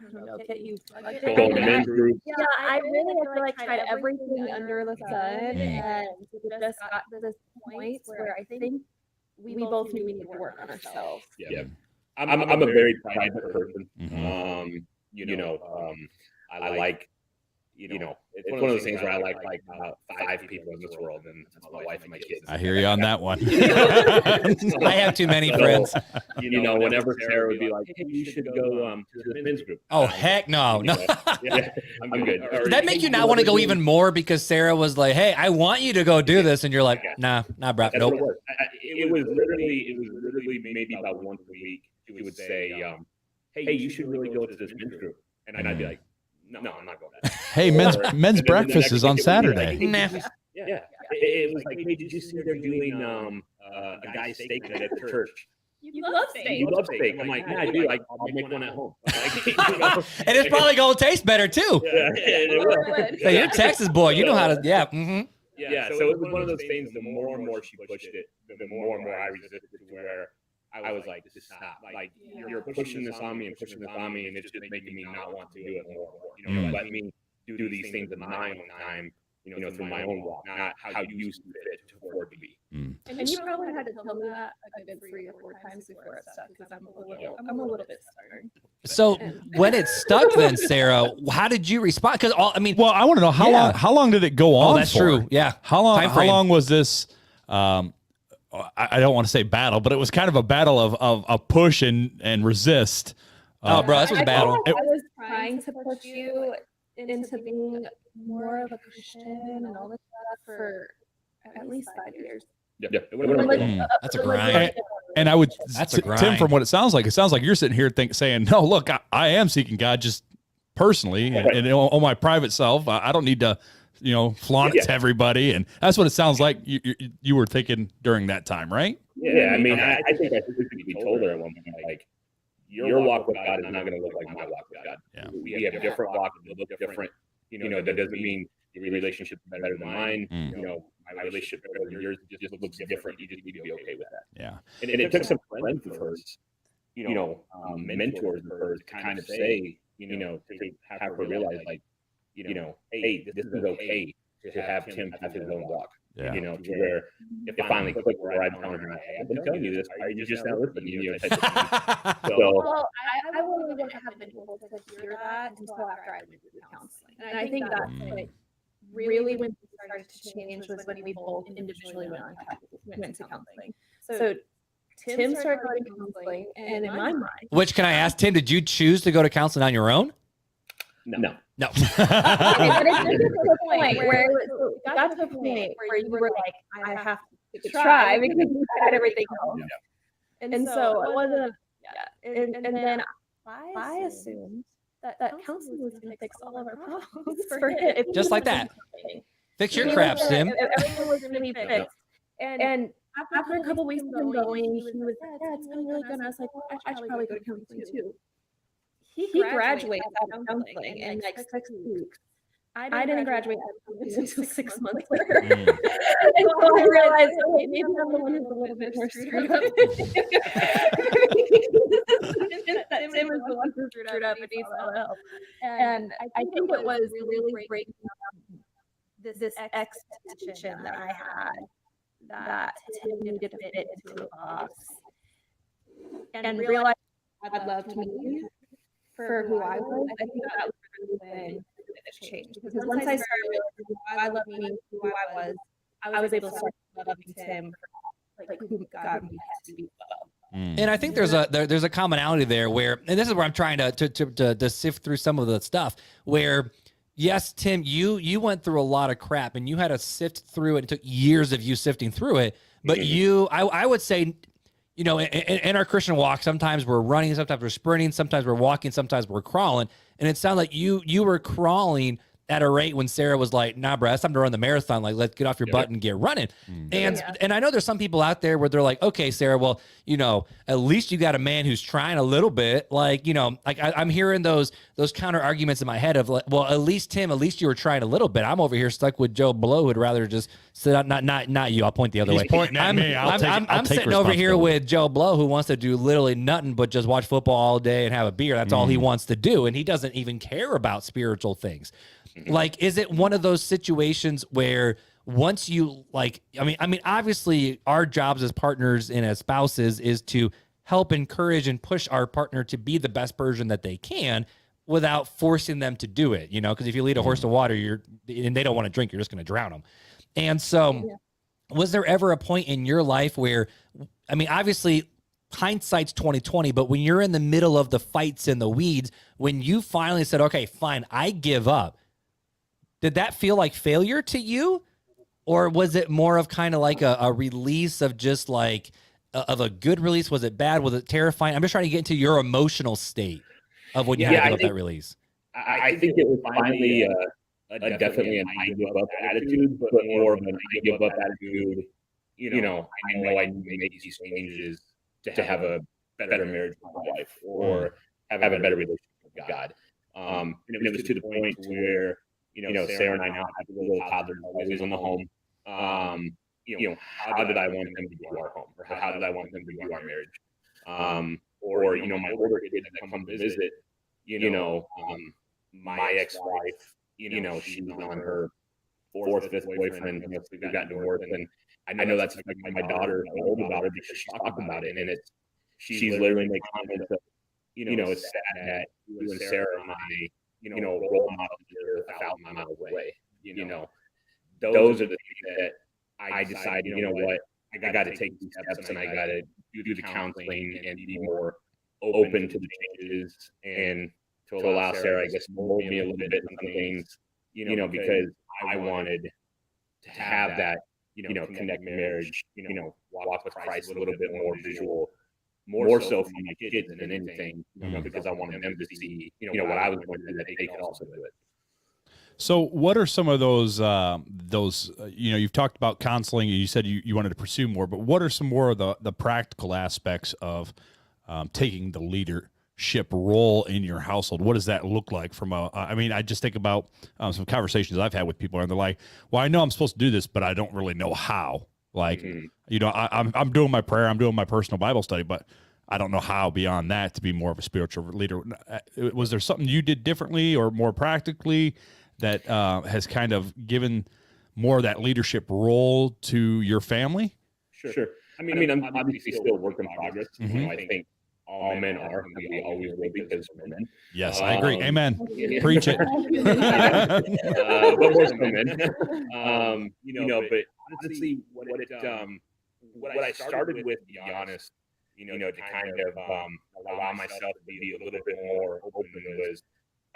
I don't know, get you plugged in. Go to men's group. Yeah, I feel like tried everything under the sun, and we just got to this point where I think we both knew we need to work on ourselves. Yeah. I'm a very private person. I like, it's one of those things where I like 5 people in this world, and that's my wife and my kids. I hear you on that one. I have too many friends. Whenever Sarah would be like, hey, you should go to the men's group. Oh, heck no. Yeah, I'm good. Did that make you not want to go even more because Sarah was like, hey, I want you to go do this, and you're like, nah, bro, nope. It was literally maybe about once a week. She would say, hey, you should really go to this men's group. And I'd be like, no, I'm not going to that. Hey, men's breakfast is on Saturday. Nah. Yeah. It was like, hey, did you see they're doing a guy's steak at the church? You love steak. You love steak. I'm like, yeah, I do. I'll make one at home. And it's probably going to taste better, too. Yeah, Hey, you're a Texas boy. You know how to, Yeah, so it was one of those things, the more and more she pushed it, the more and more I resisted, to where I was like, just stop. Like, you're pushing this on me, and it's just making me not want to do it more and more. Let me do these things in my own time, through my own walk, not how you used to fit to afford to be. And you probably had to tell me that a good 3 or 4 times before it stuck, because I'm a little bit stubborn. So when it stuck, then Sarah, how did you respond? Because I want to know how long did it go on? Oh, that's for? true. Yeah. How long was this? I don't want to say battle, but it was kind of a battle of a push and resist. Bro, this was a battle. I was trying to push you into being more of a Christian and all this stuff for at least 5 years. Yeah. That's a grind. And I would, that's a grind. Tim, from what it sounds like you're sitting here saying, no, look, I am seeking God just personally and on my private self. I don't need to, flaunt it to everybody. And that's what it sounds like you were thinking during that time, right? Yeah, I mean, I think we told her at one point, like, your walk with God is not going to look like my walk with God. Yeah. We have different walks, we look different. That doesn't mean your relationship is better than mine. My relationship is better than yours. It just looks different. You just need to be okay with that. Yeah. And it took some friends of hers, mentors of hers to kind of say, to have her realize, like, hey, this is okay to have Tim have his own walk. Yeah. To where it finally clicked where I'm telling her, hey, I've been telling you this, are you just not listening? Type of thing. Well, I wouldn't have been able to hear that until after I went through counseling. And I think that's like really when things started to change was when we both individually went to counseling. So Tim started going to counseling, and in my mind, which, can I ask, Tim, did you choose to go to counseling on your own? No. but it got to a point where you were like, I have to try because you had everything else. And so it wasn't, and then I assumed that counseling was going to fix all of our problems for him. Just like that. Fix your crap, Tim. Everything was going to be fixed. And after a couple weeks of him going, he was like, yeah, it's been really good. And I was like, well, I should probably go to counseling too. He graduated out of counseling in like 6 weeks. I didn't graduate out of counseling until 6 months later. And so I realized, okay, maybe I'm the one who's a little bit more screwed up. Tim is the one who's screwed up and needs all the help. And I think it was really breaking down this expectation that I had that Tim needed to fit into a box. And realize God loved me for who I was. I think that was really when it changed. Because once I started realizing who God loved me, who I was able to start loving Tim for like who God had to be loved. And I think there's a commonality there where, and this is where I'm trying to sift through some of the stuff where, yes, Tim, you went through a lot of crap and you had to sift through it. It took years of you sifting through it, but I would say, in our Christian walk, sometimes we're running, sometimes we're sprinting, sometimes we're walking, sometimes we're crawling. And it sounded like you were crawling at a rate when Sarah was like, nah, bro, it's time to run the marathon. Like, let's get off your butt and get running. And I know there's some people out there where they're like, okay, Sarah, well, at least you got a man who's trying a little bit. Like, like I'm hearing those counter arguments in my head of like, well, at least Tim, at least you were trying a little bit. I'm over here stuck with Joe Blow, who'd rather just sit out. Not you. I'll point the other way. He's pointing at me. I'm sitting over here with Joe Blow, who wants to do literally nothing but just watch football all day and have a beer. That's all he wants to do. And he doesn't even care about spiritual things. Like, is it one of those situations where once you I mean, obviously our jobs as partners and as spouses is to help encourage and push our partner to be the best version that they can without forcing them to do it, because if you lead a horse to water, and they don't want to drink, you're just going to drown them. And so was there ever a point in your life where, I mean, obviously hindsight's 2020, but when you're in the middle of the fights in the weeds, when you finally said, okay, fine, I give up, did that feel like failure to you? Or was it more of kind of like a release of just like of a good release? Was it bad? Was it terrifying? I'm just trying to get into your emotional state of when you had to give up that release. I think it was finally definitely an I give up attitude, but more of an I give up attitude. I know I need to make these changes to have a better marriage with my wife or have a better relationship with God. And it was to the point where Sarah and I now have a little toddler always in the home. How did I want them to do our home, or how did I want them to do our marriage? Or my older kids that come to visit, my ex-wife, she's on her fourth, fifth boyfriend. We've gotten divorced, and I know that's affecting my daughter, my older daughter, because she's talking about it, and she's literally making comments of, it's sad that you and Sarah and I, role models are 1,000 miles away. Those are the things that I decided, what, I got to take these steps and I got to do the counseling and be more open to the changes and to allow Sarah, I guess, mold me a little bit in some things, because I wanted to have that, connect marriage, walk with Christ a little bit more visual, more so for my kids than anything, because I wanted them to see, what I was going to do, that they could also do it. So what are some of those, you've talked about counseling and you said you wanted to pursue more, but what are some more of the practical aspects of taking the leadership role in your household? What does that look like I just think about some conversations I've had with people and they're like, well, I know I'm supposed to do this, but I don't really know how. Like, I'm doing my prayer, I'm doing my personal Bible study, but I don't know how beyond that to be more of a spiritual leader. Was there something you did differently or more practically that has kind of given more of that leadership role to your family? Sure. I mean, I'm obviously still a work in progress. I think all men are, and we always will be because we're men. Yes, I agree. Amen. Preach it. But more so men. But honestly, what I started with, to be honest, to kind of allow myself to be a little bit more open was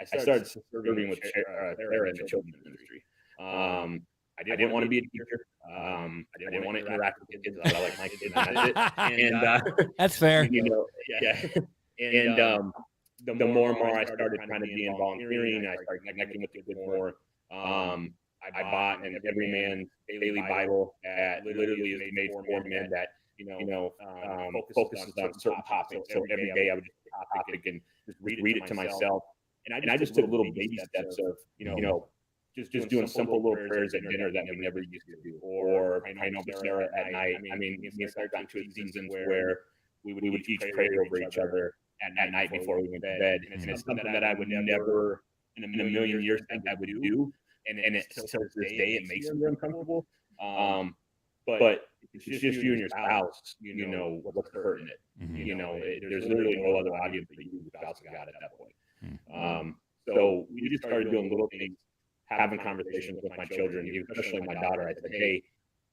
I started serving with Sarah in the children's ministry. I didn't want to be a teacher. I didn't want to interact with kids. I like my kids. And that's fair. And the more and more I started kind of being volunteering, I started connecting with kids more. I bought an Every Man's Daily Bible that literally is made for men that focuses on certain topics. So every day I would just pick a topic and just read it to myself. And I just took little baby steps of just doing simple little prayers at dinner that we never used to do, or I know Sarah at night. I mean, me and Sarah got into seasons where we would each pray over each other at night before we went to bed, and it's something that I would never in a million years think I would do, and it still to this day it makes me uncomfortable. But it's just you and your spouse, what's the hurt in it. There's literally no other audience but you, the spouse of God at that point. So we just started doing little things, having conversations with my children, especially my daughter. I said, hey,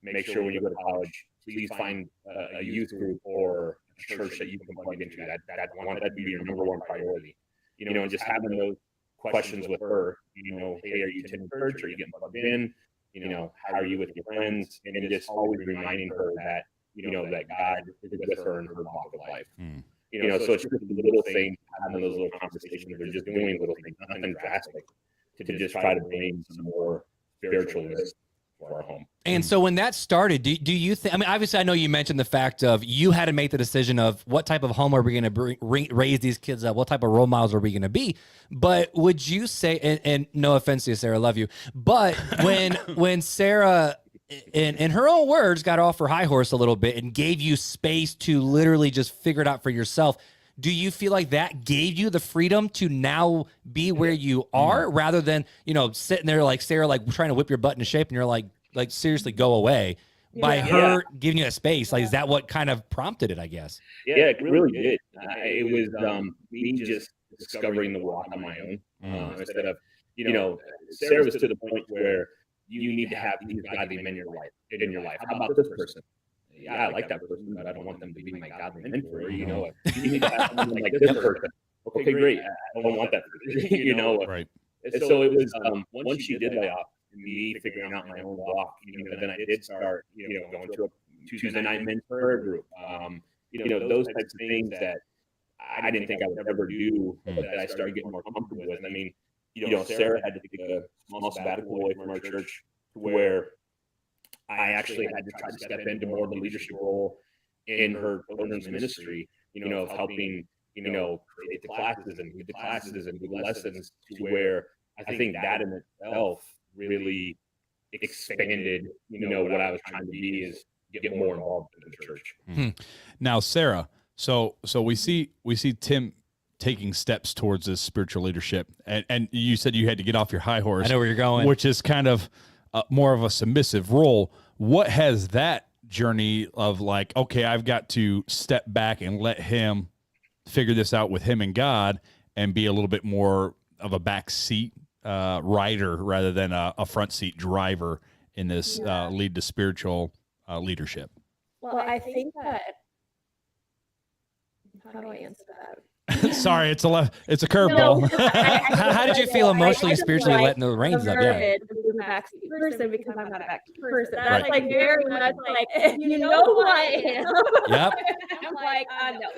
make sure when you go to college, please find a youth group or a church that you can plug into. I want that to be your number one priority. And just having those questions with her, hey, are you attending church? Are you getting plugged in? How are you with your friends? And just always reminding her that, that God is with her in her walk of life. So it's just little things, having those little conversations, or just doing little things, nothing drastic. to just try to bring some more spiritualness for our home. And so when that started, do you think, I mean, obviously I know you mentioned the fact of you had to make the decision of what type of home are we going to raise these kids up? What type of role models are we going to be? But would you say, and no offense to you, Sarah, I love you, but when Sarah, in her own words, got off her high horse a little bit and gave you space to literally just figure it out for yourself, do you feel like that gave you the freedom to now be where you are rather than, sitting there like Sarah, like trying to whip your butt into shape and you're like seriously go away by her giving you a space? Like, is that what kind of prompted it, I guess? Yeah, it really did. It was me just discovering the walk on my own instead of, Sarah was to the point where you need to have these godly men in your life. How about this person? Yeah, I like that person, but I don't want them to be my godly mentor. You need to have someone like this person. Okay, great. I don't want that person. Right. And so it was once she did lay off, me figuring out my own walk, then I did start, going to a Tuesday night men's prayer group. Those types of things that I didn't think I would ever do, but that I started getting more comfortable with. I mean, Sarah had to take a small sabbatical away from our church to where I actually had to try to step into more of the leadership role in her children's ministry, of helping, create the classes and lead the classes and do lessons to where I think that in itself really expanded, what I was trying to be is get more involved in the church. Now, Sarah, so we see Tim taking steps towards this spiritual leadership, and you said you had to get off your high horse. I know where you're going, which is kind of more of a submissive role. What has that journey of like, okay, I've got to step back and let him figure this out with him and God and be a little bit more of a back seat rider rather than a front seat driver in this lead to spiritual leadership? Well, I think that, how do I answer that? Sorry, it's a curveball. How did you feel emotionally, spiritually, letting the reins up? Yeah. Backseat person because I'm not a backseat person. That's like very much like, you know who I am. Yep. I'm like, no.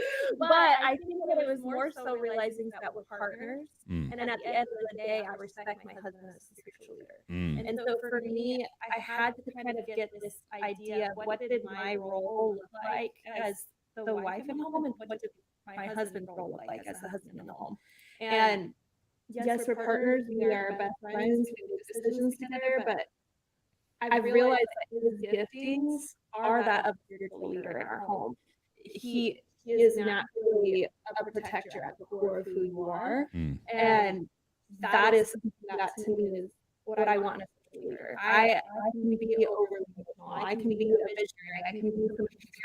But I think that it was more so realizing that we're partners. And then at the end of the day, I respect my husband as a spiritual leader. And so for me, I had to kind of get this idea of what did my role look like as the wife in the home and what did my husband's role look like as the husband in the home. And yes, we're partners. We are best friends. We make decisions together. But I've realized that his giftings are that of a spiritual leader in our home. He is naturally a protector at the core of who you are, and that is something that to me is what I want in a spiritual leader. I can be overly emotional. I can be a visionary. I can be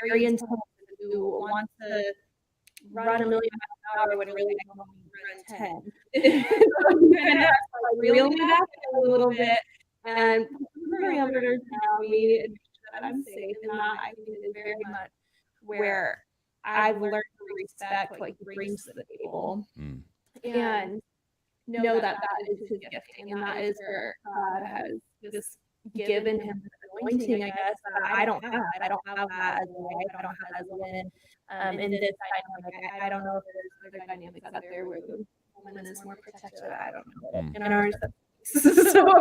very intense who wants to run 1 million miles an hour when really I can only run 10. So you kind of have to reel me back a little bit and put parameters around me and make sure that I'm safe. And that I think is very much where I've learned to respect what he brings to the table and know that that is his gifting and that is where God has just given him the anointing, I guess, that I don't have. I don't have that as a wife. I don't have that as a woman. In this dynamic, I don't know if there's other dynamics out there where the woman is more protective. I don't know. In ours, so I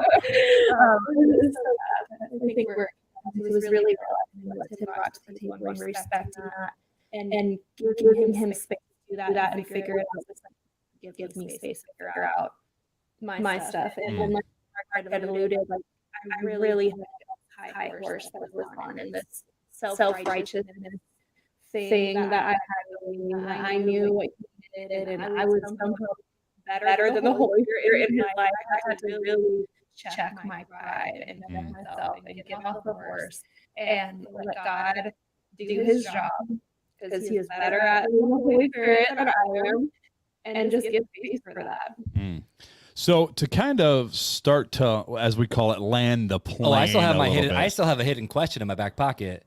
think it was really realizing what Tim brought to the table and respecting that and giving him space to do that and figure it out. It gives me space to figure out my stuff. And then like I had alluded, like I really had a high horse that was on in this self-righteous thing that I had. I knew what he did, and I was somehow better than the Holy Spirit in his life. I had to really check my pride and myself and get off the horse and let God do his job because he is better at the Holy Spirit than I am, and just give space for that. So to kind of start to, as we call it, land the plane. I still have a hidden question in my back pocket.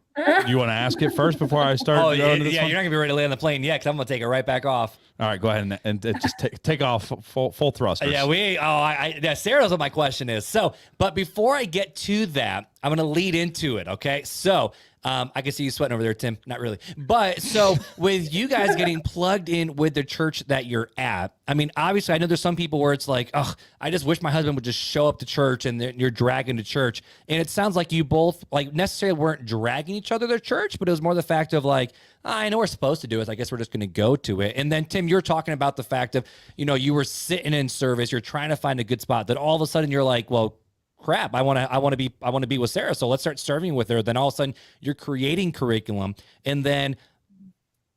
You want to ask it first before I start? You're not gonna be ready to land the plane yet, because I'm gonna take it right back off. All right, go ahead and just take off full thrusters. Sarah knows what my question is. So, but before I get to that, I'm going to lead into it, okay? So I can see you sweating over there, Tim. Not really. But so with you guys getting plugged in with the church that you're at, I mean, obviously, I know there's some people where it's like, oh, I just wish my husband would just show up to church, and you're dragging to church. And it sounds like you both like necessarily weren't dragging each other to church, but it was more the fact of like, I know we're supposed to do it. I guess we're just going to go to it. And then, Tim, you're talking about the fact of, you were sitting in service, you're trying to find a good spot. Then all of a sudden you're like, well, crap, I want to be with Sarah, so let's start serving with her. Then all of a sudden you're creating curriculum, and then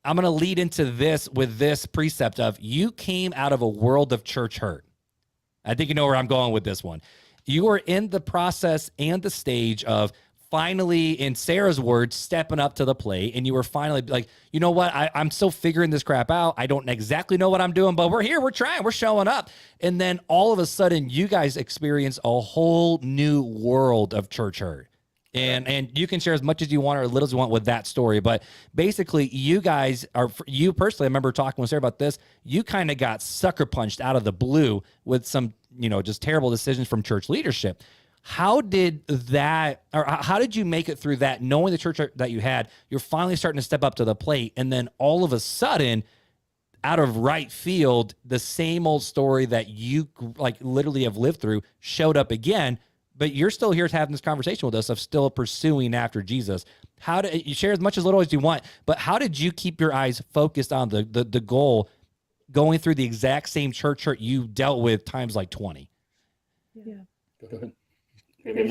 I'm going to lead into this with this precept of you came out of a world of church hurt. I think you know where I'm going with this one. You were in the process and the stage of finally, in Sarah's words, stepping up to the plate, and you were finally like, you know what, I'm still figuring this crap out. I don't exactly know what I'm doing, but we're here, we're trying, we're showing up. And then all of a sudden, you guys experience a whole new world of church hurt. And you can share as much as you want or as little as you want with that story. But basically, you guys you personally, I remember talking with Sarah about this, you kind of got sucker punched out of the blue with some, just terrible decisions from church leadership. How did you make it through that, knowing the church that you had, you're finally starting to step up to the plate, and then all of a sudden, out of right field, the same old story that you like literally have lived through showed up again, but you're still here having this conversation with us of still pursuing after Jesus. How do you share as much as little as you want, but how did you keep your eyes focused on the goal, going through the exact same church hurt you dealt with times like 20? Yeah. Go ahead. I think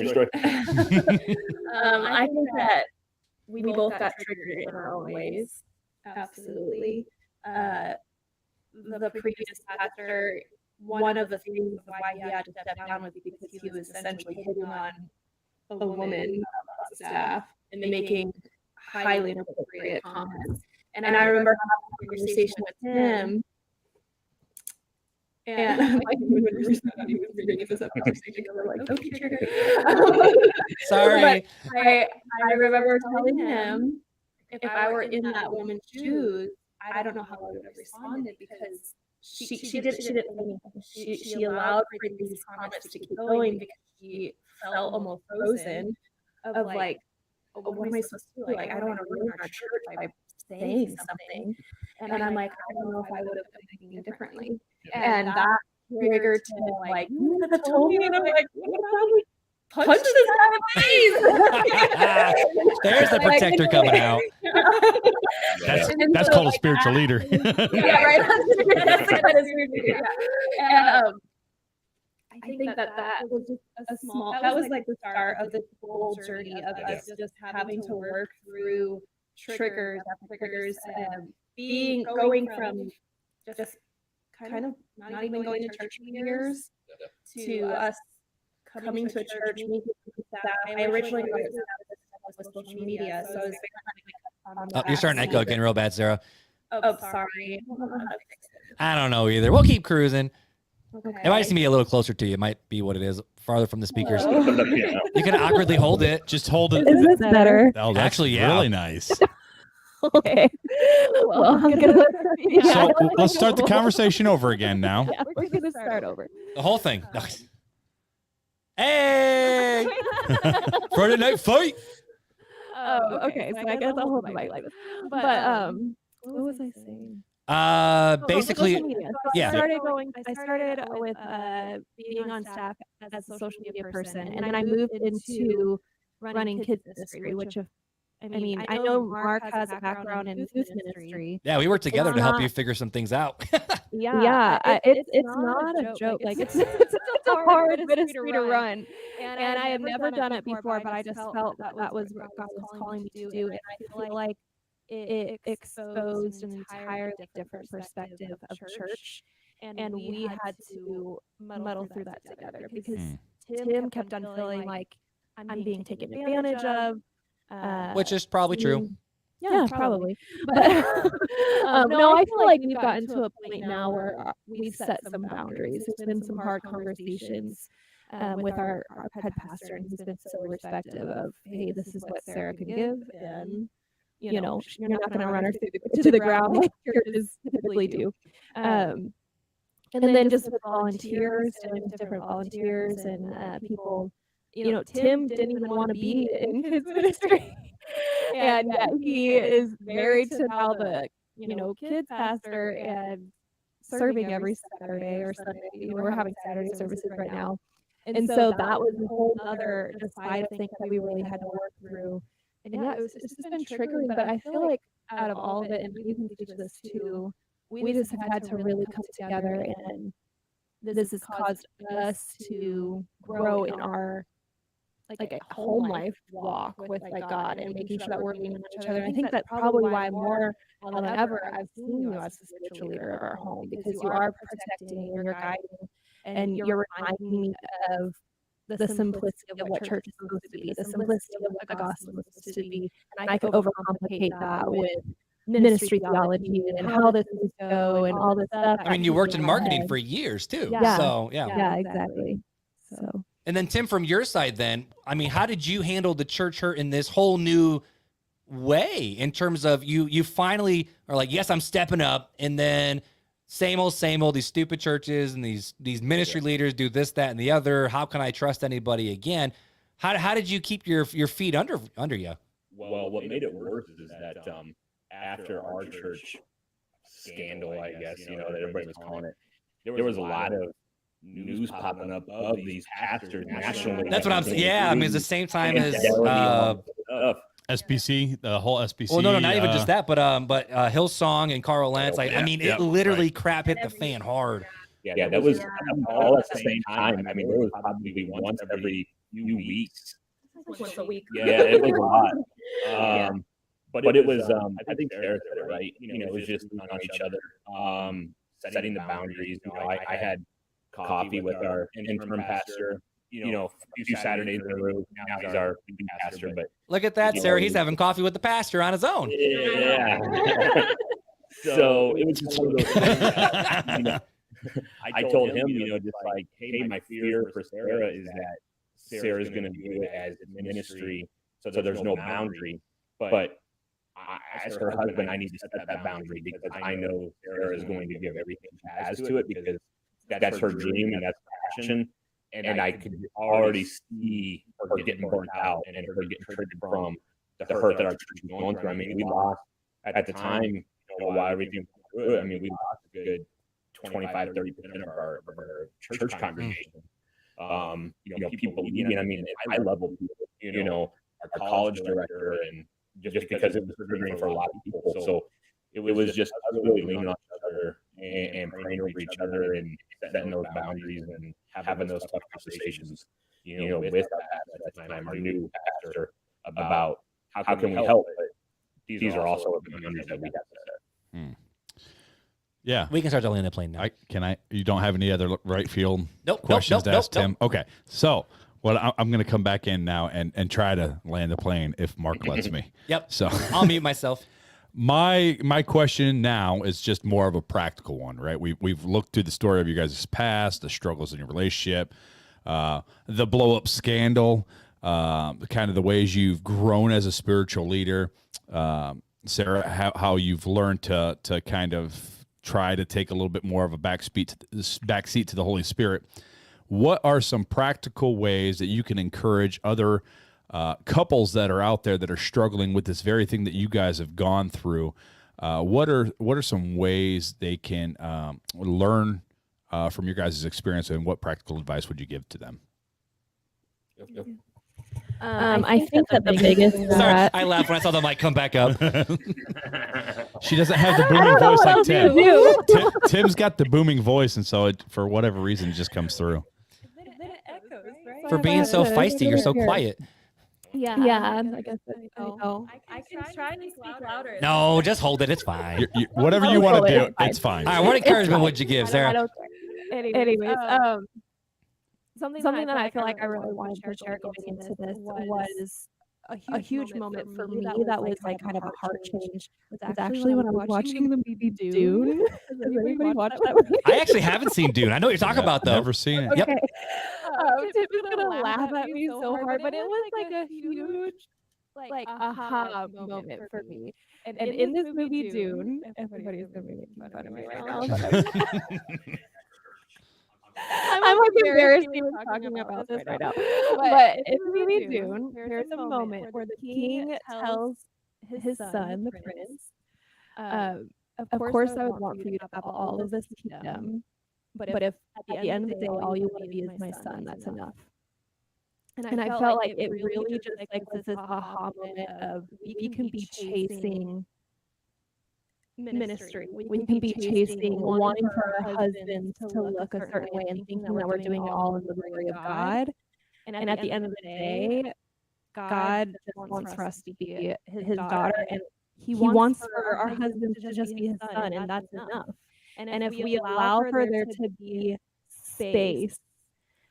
that we both got triggered in our own ways. Absolutely. The previous pastor, one of the things why he had to step down was because he was essentially hitting on a woman on staff and making highly inappropriate comments. And I remember having a conversation with him. And when we were bringing this up conversation, we were like, okay, trigger. Sorry. But I remember telling him, if I were in that woman's shoes, I don't know how I would have responded, because she didn't say anything. She allowed for these comments to keep going because she felt almost frozen of like, oh, what am I supposed to do? Like, I don't want to ruin our church by saying something. And I'm like, I don't know if I would have done anything differently. And that triggered to like, you could have told me. And I'm like, what probably punch this guy in the face. There's the protector coming out. That's called a spiritual leader. Yeah, right. That's a spiritual leader. And I think that was just a small, that was like the start of this whole journey of us just having to work through triggers after triggers, going from just kind of not even going to church years to us coming to a church meeting staff. I originally started with social media, so I was on you're starting to echo again real bad, Sarah. Oh, sorry. I don't know either. We'll keep cruising. Okay. It might just be a little closer to you. It might be what it is, farther from the speakers. Hello? You can awkwardly hold it. Just hold it. Is this better? Oh, that's Actually, yeah. really nice. Okay. Well, I'm gonna. So let's start the conversation over again now. Yeah, we're gonna start over. The whole thing. Hey! Friday night fight. Okay. So I guess I'll hold my mic like this. But what was I saying? Basically, Social media. So yeah. I started with being on staff as a social media person, and then I moved into running kids ministry, which I mean, I know Marc has a background in youth ministry. Yeah, we worked together to help you figure some things out. It's not a joke. Like it's a hard ministry to run, and I have never done it before, but I just felt that was what God was calling me to do, and I feel like it exposed an entirely different perspective of church, and we had to muddle through that together because Tim kept on feeling like I'm being taken advantage of. Which is probably true. Yeah, probably. But no, I feel like we've gotten to a point now where we've set some boundaries. There's been some hard conversations with our head pastor, and he's been so respectful of, hey, this is what Sarah can give, and you're not going to run her to the ground like churches typically do. And then just with volunteers, doing different volunteers and people Tim didn't even want to be in his ministry. And he is married to now the, kids pastor and serving every Saturday or Sunday. We're having Saturday services right now. And so that was a whole other just side of things that we really had to work through. And it's just been triggering, but I feel like out of all of it, and you can speak to this too, we just have had to really come together, and this has caused us to grow in our like a home life walk with God, and making sure that we're leaning on each other. And I think that's probably why more than ever I've seen you as the spiritual leader of our home, because you are protecting and you're guiding, and you're reminding me of the simplicity of what church is supposed to be, the simplicity of what the gospel is supposed to be. And I could overcomplicate that with ministry theology and how this is go and all this stuff. I mean, you worked in marketing for years too. Yeah. So Yeah, exactly. So. And then Tim, from your side then, I mean, how did you handle the church hurt in this whole new way, in terms of you finally are like, yes, I'm stepping up, and then same old, these stupid churches and these ministry leaders do this, that, and the other. How can I trust anybody again? How did you keep your feet under you? Well, what made it worse is that after our church scandal, I guess, that everybody was calling it, there was a lot of news popping up of these pastors nationally. That's what I'm saying. Yeah, I mean, it's the same time as SBC, the whole SBC. Well, no, not even just that, but Hillsong and Carl Lentz. I mean, it literally crap hit the fan hard. Yeah, that was all at the same time. I mean, there was probably once every few weeks. Once a week. Yeah, it was a lot. But it was, I think Sarah said it right. It was just on each other, setting the boundaries. I had coffee with our interim pastor, a few Saturdays in a row. Now he's our pastor. But look at that, Sarah. He's having coffee with the pastor on his own. Yeah. So it was just one of those things that, I told him, just like, hey, my fear for Sarah is that Sarah's going to do it as a ministry, so there's no boundary. But as her husband, I need to set that boundary, because I know Sarah is going to give everything she has to it, because that's her dream and that's her passion. And I could already see her getting burnt out and her getting triggered from the hurt that our church is going through. I mean, we lost at the time, while everything was good, I mean, we lost a good 25, 30% of our church congregation. People leaving. I mean, at high level people, our college director, and just because it was triggering for a lot of people. So it was just us really leaning on each other and praying over each other and setting those boundaries and having those tough conversations, with our pastor at the time, our new pastor, about how can we help. But these are also the boundaries that we have to set. Yeah, we can start to land the plane now. You don't have any other right field questions to ask Tim? Okay, so I'm going to come back in now and try to land the plane if Marc lets me. Yep. So I'll mute myself. My question now is just more of a practical one, right? We've looked through the story of you guys' past, the struggles in your relationship, the blow up scandal, kind of the ways you've grown as a spiritual leader. Sarah, how you've learned to kind of try to take a little bit more of a backseat to the Holy Spirit. What are some practical ways that you can encourage other couples that are out there that are struggling with this very thing that you guys have gone through? What are some ways they can learn from your guys' experience, and what practical advice would you give to them? I think that the biggest. Sorry, I laughed when I saw the mic come back up. She doesn't have the booming voice like Tim. Tim's got the booming voice, and so for whatever reason, it just comes through. For being so feisty, you're so quiet. Yeah, I guess. I can try to speak louder. No, just hold it. It's fine. Whatever you want to do, it's fine. All right, what encouragement would you give, Sarah? Anyways, something that I feel like I really wanted to share going into this was a huge moment for me that was like kind of a heart change. Was actually when I was watching the movie Dune. Has anybody watched that movie? I actually haven't seen Dune. I know what you're talking about, though. Never seen it. Okay. Yep. Tim is gonna laugh at me so hard, but it was like a huge, like aha moment for me. And in this movie Dune, everybody's gonna be making fun of me right now. I'm like embarrassed even talking about this right now. But in the movie Dune, there's a moment where the king tells his son, the prince, of course I would want for you to have all of this kingdom, but if at the end of the day all you want to be is my son, that's enough. And I felt like it really just like was this aha moment of we can be chasing ministry. We can be chasing wanting for our husbands to look a certain way and thinking that we're doing it all in the glory of God. And at the end of the day, God just wants for us to be his daughter, and he wants for our husbands to just be his son, and that's enough. And if we allow for there to be space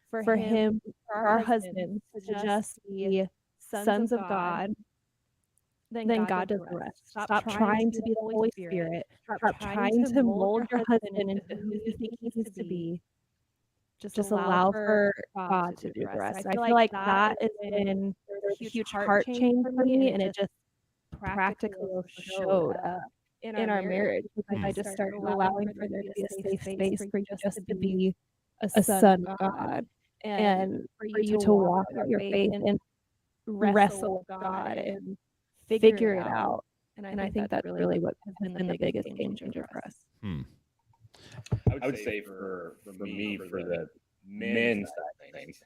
for him, for our husbands to just be sons of God, then God does the rest. Stop trying to be the Holy Spirit. Stop trying to mold your husband into who you think he needs to be. Just allow for God to do the rest. I feel like that has been a huge heart change for me, and it just practically showed up in our marriage, because I just started allowing for there to be a safe space for you just to be a son of God, and for you to walk out your faith and wrestle with God and figure it out. And I think that's really what has been the biggest game changer for us. I would say for me, for the men's side of things,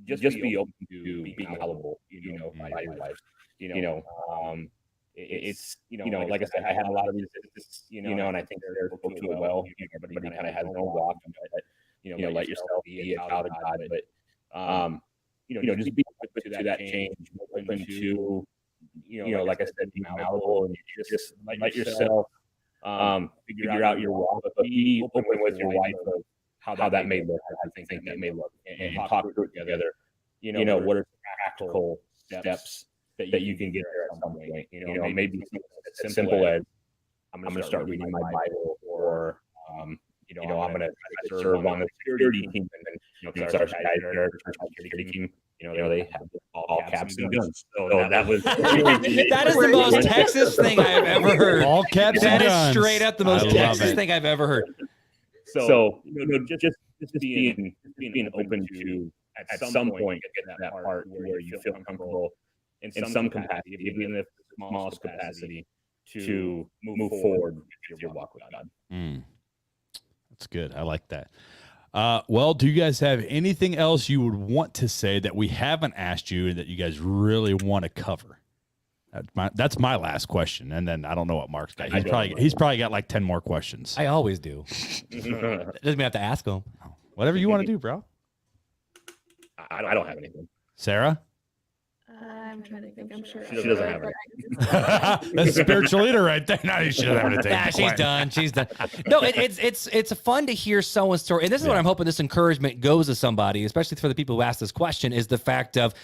just be open to being fallible, by your wife. It's like I said, I had a lot of these, and I think they're spoke to it well. Everybody kind of has their own walk, but let yourself be a child of God. But just be open to that change, open to like I said, be malleable, and just let yourself figure out your walk, but be open with your wife of how that may look, how you think that may look, and talk through it together. What are practical steps that you can get there at some point? Maybe as simple as I'm going to start reading my Bible, or I'm going to serve on the security team, and then our guys there, our security team, they have all caps and guns. So that was that is the most Texas thing I have ever heard. All caps and guns. That is straight up the most Texas thing I've ever heard. So just being open to at some point get to that part where you feel comfortable in some capacity, even if the smallest capacity, to move forward with your walk with God. That's good. I like that. Well, do you guys have anything else you would want to say that we haven't asked you and that you guys really want to cover? That's my last question, and then I don't know what Marc's got. He's probably got like 10 more questions. I always do. Doesn't mean I have to ask him. Whatever you want to do, bro. I don't have anything. Sarah? I'm trying to think. I'm sure she doesn't have anything. That's a spiritual leader right there. No, she doesn't have anything. Nah, she's done. She's done. No, it's fun to hear someone's story, and this is what I'm hoping this encouragement goes to somebody, especially for the people who ask this question, is the fact of.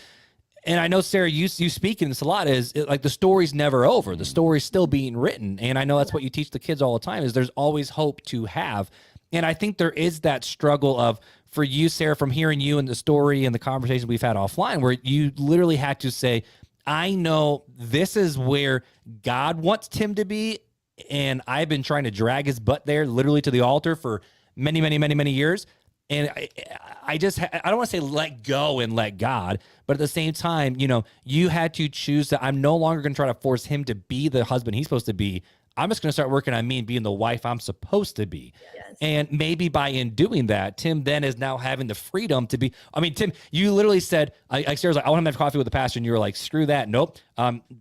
And I know, Sarah, you speak in this a lot, like the story's never over. The story's still being written. And I know that's what you teach the kids all the time, is there's always hope to have. And I think there is that struggle of, for you, Sarah, from hearing you and the story and the conversation we've had offline, where you literally had to say, I know this is where God wants Tim to be, and I've been trying to drag his butt there literally to the altar for many, many, many, many years. And I don't want to say let go and let God, but at the same time, you had to choose that I'm no longer going to try to force him to be the husband he's supposed to be. I'm just going to start working on me and being the wife I'm supposed to be. Yes. And maybe in doing that, Tim then is now having the freedom to be. I mean, Tim, you literally said, Sarah's like, I want to have coffee with the pastor. And you were like, screw that. Nope.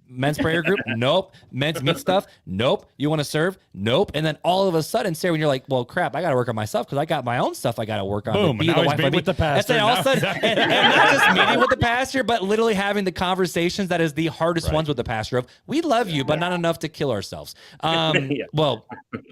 Men's prayer group. Nope. Men's meet stuff. Nope. You want to serve? Nope. And then all of a sudden, Sarah, when you're like, well, crap, I got to work on myself because I got my own stuff I got to work on. Boom. To be now the he's wife meeting with the pastor. And all of a sudden, and not just meeting with the pastor, but literally having the conversations that is the hardest ones with the pastor of, we love you, but not enough to kill ourselves. Well,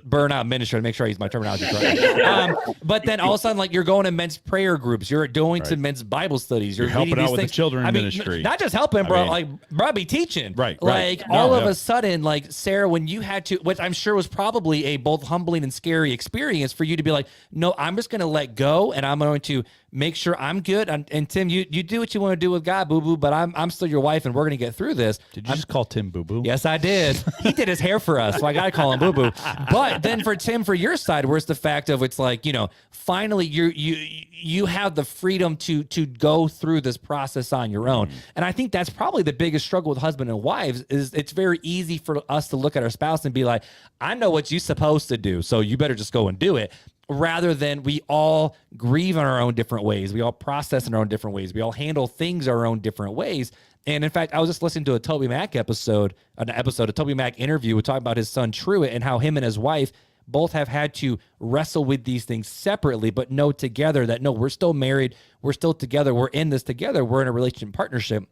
burnout ministry, to make sure I use my terminology correctly. But then all of a sudden, like, you're going to men's prayer groups, you're going to men's Bible studies, you're helping out with the children ministry. Not just helping, bro, bro, be teaching. Right. Like all of a sudden, like, Sarah, when you had to, which I'm sure was probably a both humbling and scary experience for you to be like, no, I'm just going to let go, and I'm going to make sure I'm good. And Tim, you do what you want to do with God, boo-boo, but I'm still your wife, and we're going to get through this. Did you just call Tim boo-boo? Yes, I did. He did his hair for us, so I got to call him boo-boo. But then for Tim, for your side, where's the fact of it's like, finally you have the freedom to go through this process on your own. And I think that's probably the biggest struggle with husband and wives is it's very easy for us to look at our spouse and be like, I know what you're supposed to do, so you better just go and do it. Rather than we all grieve in our own different ways. We all process in our own different ways. We all handle things our own different ways. And in fact, I was just listening to a Toby Mac a Toby Mac interview. We talked about his son Truett and how him and his wife both have had to wrestle with these things separately, but know together that, no, we're still married. We're still together. We're in this together. We're in a relationship partnership.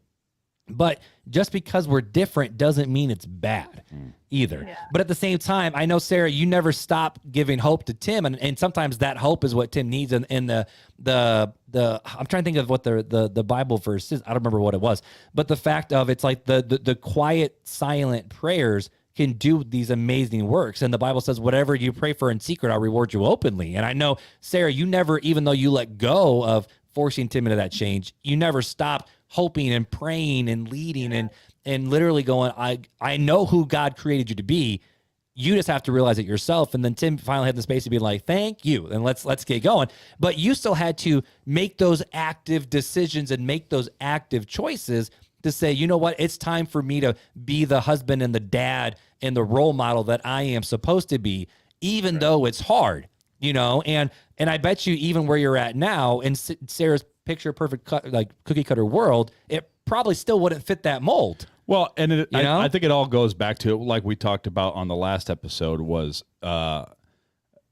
But just because we're different doesn't mean it's bad either. Yeah. But at the same time, I know, Sarah, you never stop giving hope to Tim. And sometimes that hope is what Tim needs. And the I'm trying to think of what the Bible verse is. I don't remember what it was. But the fact of it's like the quiet, silent prayers can do these amazing works. And the Bible says, whatever you pray for in secret, I'll reward you openly. And I know, Sarah, you never, even though you let go of forcing Tim into that change, you never stop hoping and praying and leading and literally going, I know who God created you to be. You just have to realize it yourself. And then Tim finally had the space to be like, thank you. And let's get going. But you still had to make those active decisions and make those active choices to say, you know what, it's time for me to be the husband and the dad and the role model that I am supposed to be, even though it's hard, and I bet you even where you're at now in Sarah's picture perfect cookie cutter world, it probably still wouldn't fit that mold. Well, and I think it all goes back to, like we talked about on the last episode, was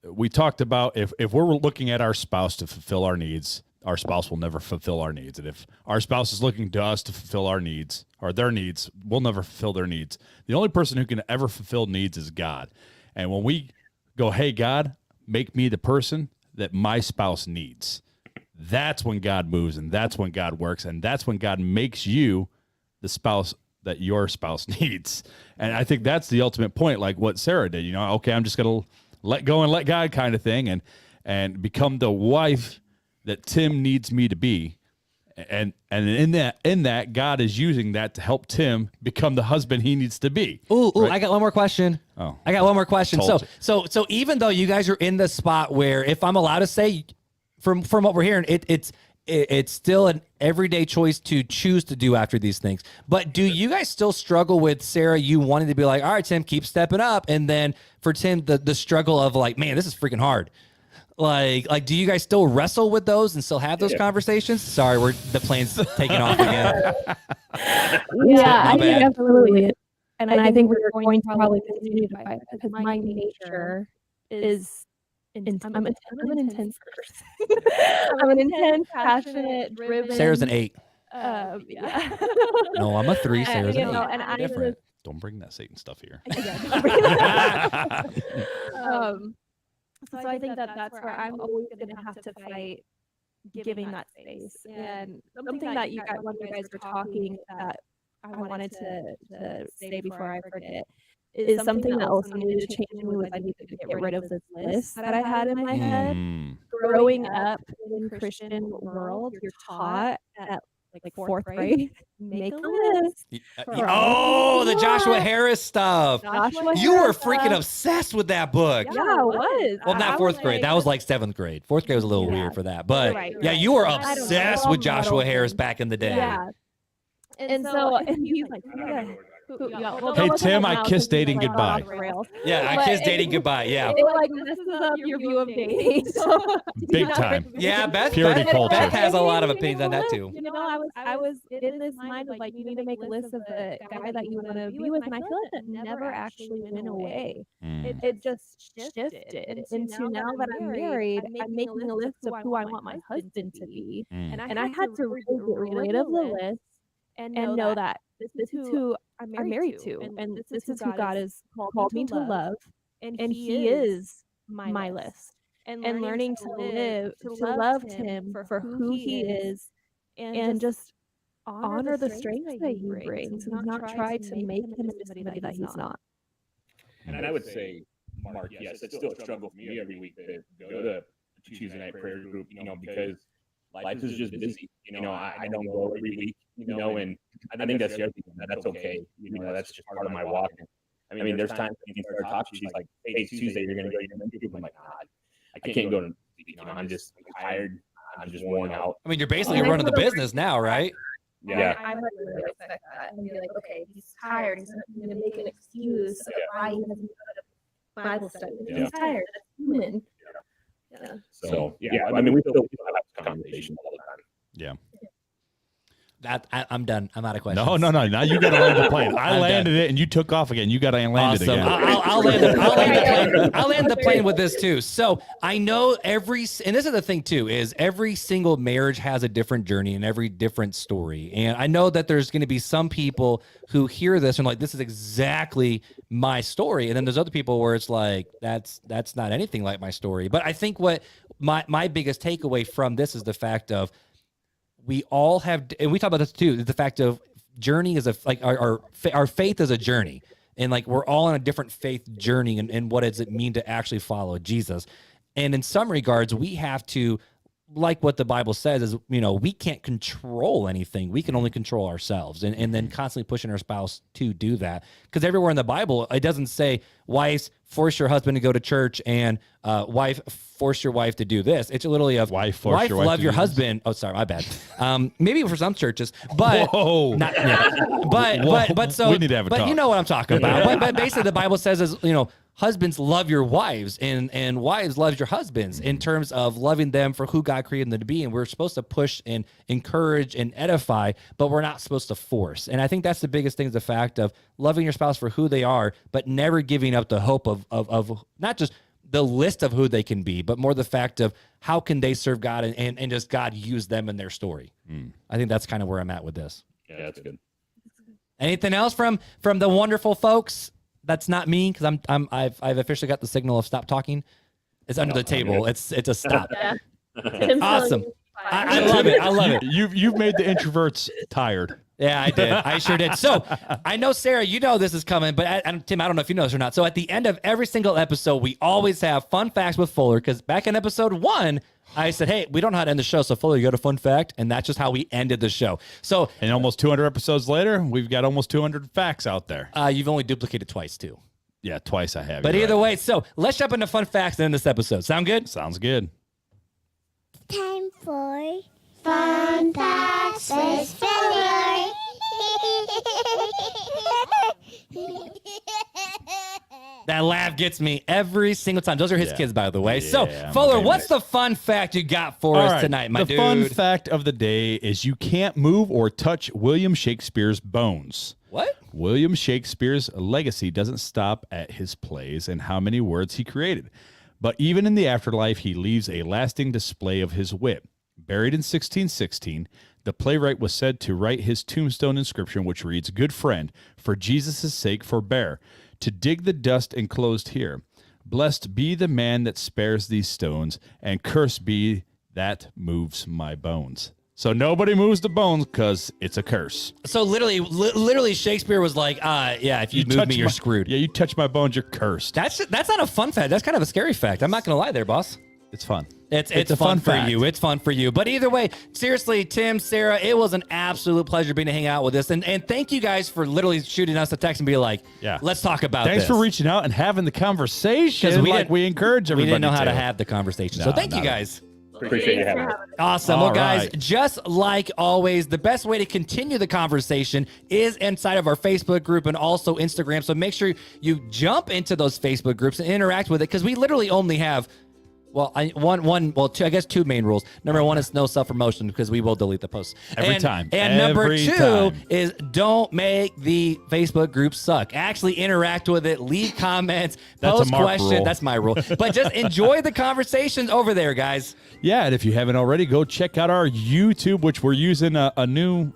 we talked about if we're looking at our spouse to fulfill our needs, our spouse will never fulfill our needs. And if our spouse is looking to us to fulfill our needs or their needs, we'll never fulfill their needs. The only person who can ever fulfill needs is God. And when we go, hey, God, make me the person that my spouse needs, that's when God moves, and that's when God works, and that's when God makes you the spouse that your spouse needs. And I think that's the ultimate point, like what Sarah did. Okay, I'm just going to let go and let God kind of thing and become the wife that Tim needs me to be. And in that, God is using that to help Tim become the husband he needs to be. Ooh, right? I got one more question. Oh, I got one more question. So even though you guys are in the spot where, if I'm allowed to say, from what we're hearing, it's still an everyday choice to choose to do after these things. But do you guys still struggle with, Sarah, you wanting to be like, all right, Tim, keep stepping up, and then for Tim, the struggle of like, man, this is freaking hard. Like, do you guys still wrestle with those and still have those conversations? Sorry, the plane's taking off again. I think absolutely. And I think we're going to probably continue to fight because my nature is I'm an intense person. I'm an intense, passionate, driven. Sarah's an 8. Yeah. No, I'm a 3. Sarah's an 8. And different. Don't bring that Satan stuff here. So I think that's where I'm always going to have to fight giving that space. And something that when you guys were talking that I wanted to say before I forget is something that also needed to change me was I needed to get rid of this list that I had in my head. Growing up in the Christian world, you're taught at like 4th grade, make a list. The Joshua Harris stuff. You were freaking obsessed with that book. Yeah, I was. Well, not 4th grade. That was like 7th grade. 4th grade was a little weird for that. But you were obsessed with Joshua Harris back in the day. Yeah. And he's like, hey, Tim, I kissed dating goodbye. Yeah, I kissed dating goodbye. Yeah. It like messes up your view of dating. Big time. Yeah, Beth culture. Beth has a lot of opinions on that too. I was in this mind of like, you need to make a list of the guy that you want to be with, and I feel like that never actually went away. It just shifted into now that I'm married, I'm making a list of who I want my husband to be, and I had to really get rid of the list and know that this is who I'm married to, and this is who God has called me to love, and He is my list. And learning to love Him for who He is, and just honor the strengths that He brings, and not try to make Him into somebody that He's not. And I would say, Mark, yes, it's still a struggle for me every week to go to Tuesday night prayer group, because life is just busy. I don't go every week, and I think that's the other thing. That's okay. That's just part of my walk. I mean, there's times when you start talking, she's like, hey, it's Tuesday, you're going to go to your men's group. I'm like, God, I can't go to, I'm tired. I'm just worn out. I mean, you're basically running the business now, right? Yeah. I would really respect that and be like, okay, he's tired. He's going to make an excuse of why he doesn't go to Bible study. He's tired. That's human. Yeah. So, I mean, we still have conversations all the time. Yeah. I'm done. I'm out of questions. No. Now you got to land the plane. I landed it, and you took off again. You got to land it again. I'll land the plane with this too. So I know and this is the thing too, is every single marriage has a different journey and every different story. And I know that there's going to be some people who hear this and like, this is exactly my story. And then there's other people where it's like, that's not anything like my story. But I think what my biggest takeaway from this is the fact of, we all have, and we talk about this too, the fact of journey is our faith is a journey. And like, we're all on a different faith journey and what does it mean to actually follow Jesus. And in some regards, we have to, like what the Bible says is, we can't control anything. We can only control ourselves and then constantly pushing our spouse to do that. Because everywhere in the Bible, it doesn't say, wives, force your husband to go to church, and wife, force your wife to do this. It's literally of wife love your husband. Oh, sorry, my bad. Maybe for some churches, but not, but so we need to have a talk. You know what I'm talking about. but basically, the Bible says is husbands love your wives, and wives love your husbands in terms of loving them for who God created them to be. And we're supposed to push and encourage and edify, but we're not supposed to force. And I think that's the biggest thing, is the fact of loving your spouse for who they are, but never giving up the hope of not just the list of who they can be, but more the fact of how can they serve God and just God use them in their story. I think that's kind of where I'm at with this. Yeah, that's good. Anything else from the wonderful folks? That's not me, because I've officially got the signal of stop talking. It's under the table. It's a stop. Awesome. I love it. I love it. You've made the introverts tired. Yeah, I did. I sure did. So I know, Sarah, this is coming, but Tim, I don't know if you know this or not. So at the end of every single episode, we always have fun facts with Fuller, because back in episode 1, I said, hey, we don't know how to end the show, so Fuller, you got a fun fact, and that's just how we ended the show. So, and almost 200 episodes later, we've got almost 200 facts out there. You've only duplicated twice, too. Yeah, twice I have. But either way, so let's jump into fun facts in this episode. Sound good? Sounds good. Time for Fun Facts with Fuller. That laugh gets me every single time. Those are his kids, by the way. Yeah, so, Fuller, what's the fun fact you got for us tonight, my dude? The fun fact of the day is you can't move or touch William Shakespeare's bones. What? William Shakespeare's legacy doesn't stop at his plays and how many words he created. But even in the afterlife, he leaves a lasting display of his wit. Buried in 1616, the playwright was said to write his tombstone inscription, which reads, "Good friend, for Jesus' sake forbear to dig the dust enclosed here. Blessed be the man that spares these stones, and cursed be that moves my bones." So nobody moves the bones because it's a curse. So literally, Shakespeare was like, if you move me, you're screwed. Yeah, you touch my bones, you're cursed. That's not a fun fact. That's kind of a scary fact. I'm not going to lie there, boss. It's fun. It's a fun for you. It's fun for you. But either way, seriously, Tim, Sarah, it was an absolute pleasure being to hang out with us. And thank you guys for literally shooting us a text and be like, let's talk about this. Thanks for reaching out and having the conversation. We encourage everybody. We didn't know how to have the conversation. So thank you guys. Appreciate you having us. Awesome. Well, guys, just like always, the best way to continue the conversation is inside of our Facebook group and also Instagram. So make sure you jump into those Facebook groups and interact with it, because we literally only have two main rules. Number 1 is no self-promotion, because we will delete the posts every time. And number 2 is don't make the Facebook group suck. Actually interact with it, leave comments, post questions. Rule. That's my rule. But just enjoy the conversations over there, guys. Yeah, and if you haven't already, go check out our YouTube, which we're using a new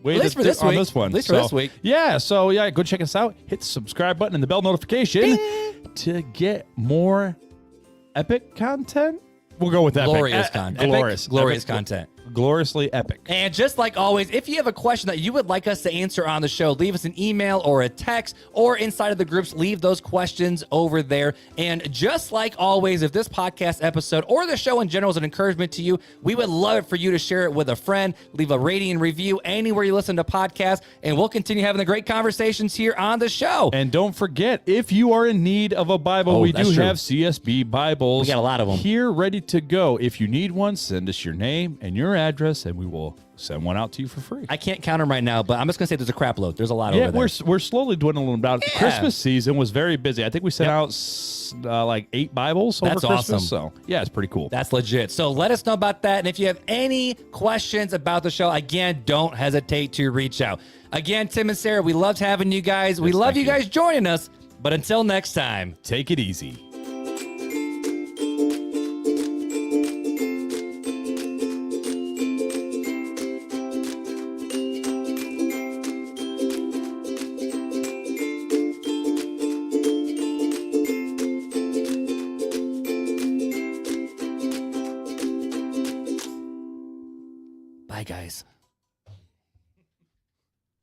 way at least for this week. On this one. At least for this week. Yeah, so go check us out. Hit the subscribe button and the bell notification to get more epic content. We'll go with epic. Glorious content. Glorious content. gloriously epic. And just like always, if you have a question that you would like us to answer on the show, leave us an email or a text, or inside of the groups, leave those questions over there. And just like always, if this podcast episode or the show in general is an encouragement to you, we would love it for you to share it with a friend, leave a rating and review anywhere you listen to podcasts, and we'll continue having the great conversations here on the show. And don't forget, if you are in need of a Bible, we do true. have CSB Bibles. We got a lot of them here ready to go. If you need one, send us your name and your address, and we will send one out to you for free. I can't count them right now, but I'm just going to say there's a crap load. There's a lot over there. We're slowly dwindling them down. Yeah. Christmas season was very busy. I think we sent out like 8 Bibles over That's Christmas. awesome. So, yeah, it's pretty cool. That's legit. So let us know about that. And if you have any questions about the show, again, don't hesitate to reach out. Again, Tim and Sarah, we loved having you guys. We love you guys joining us. But until next time, take it easy. bye, guys.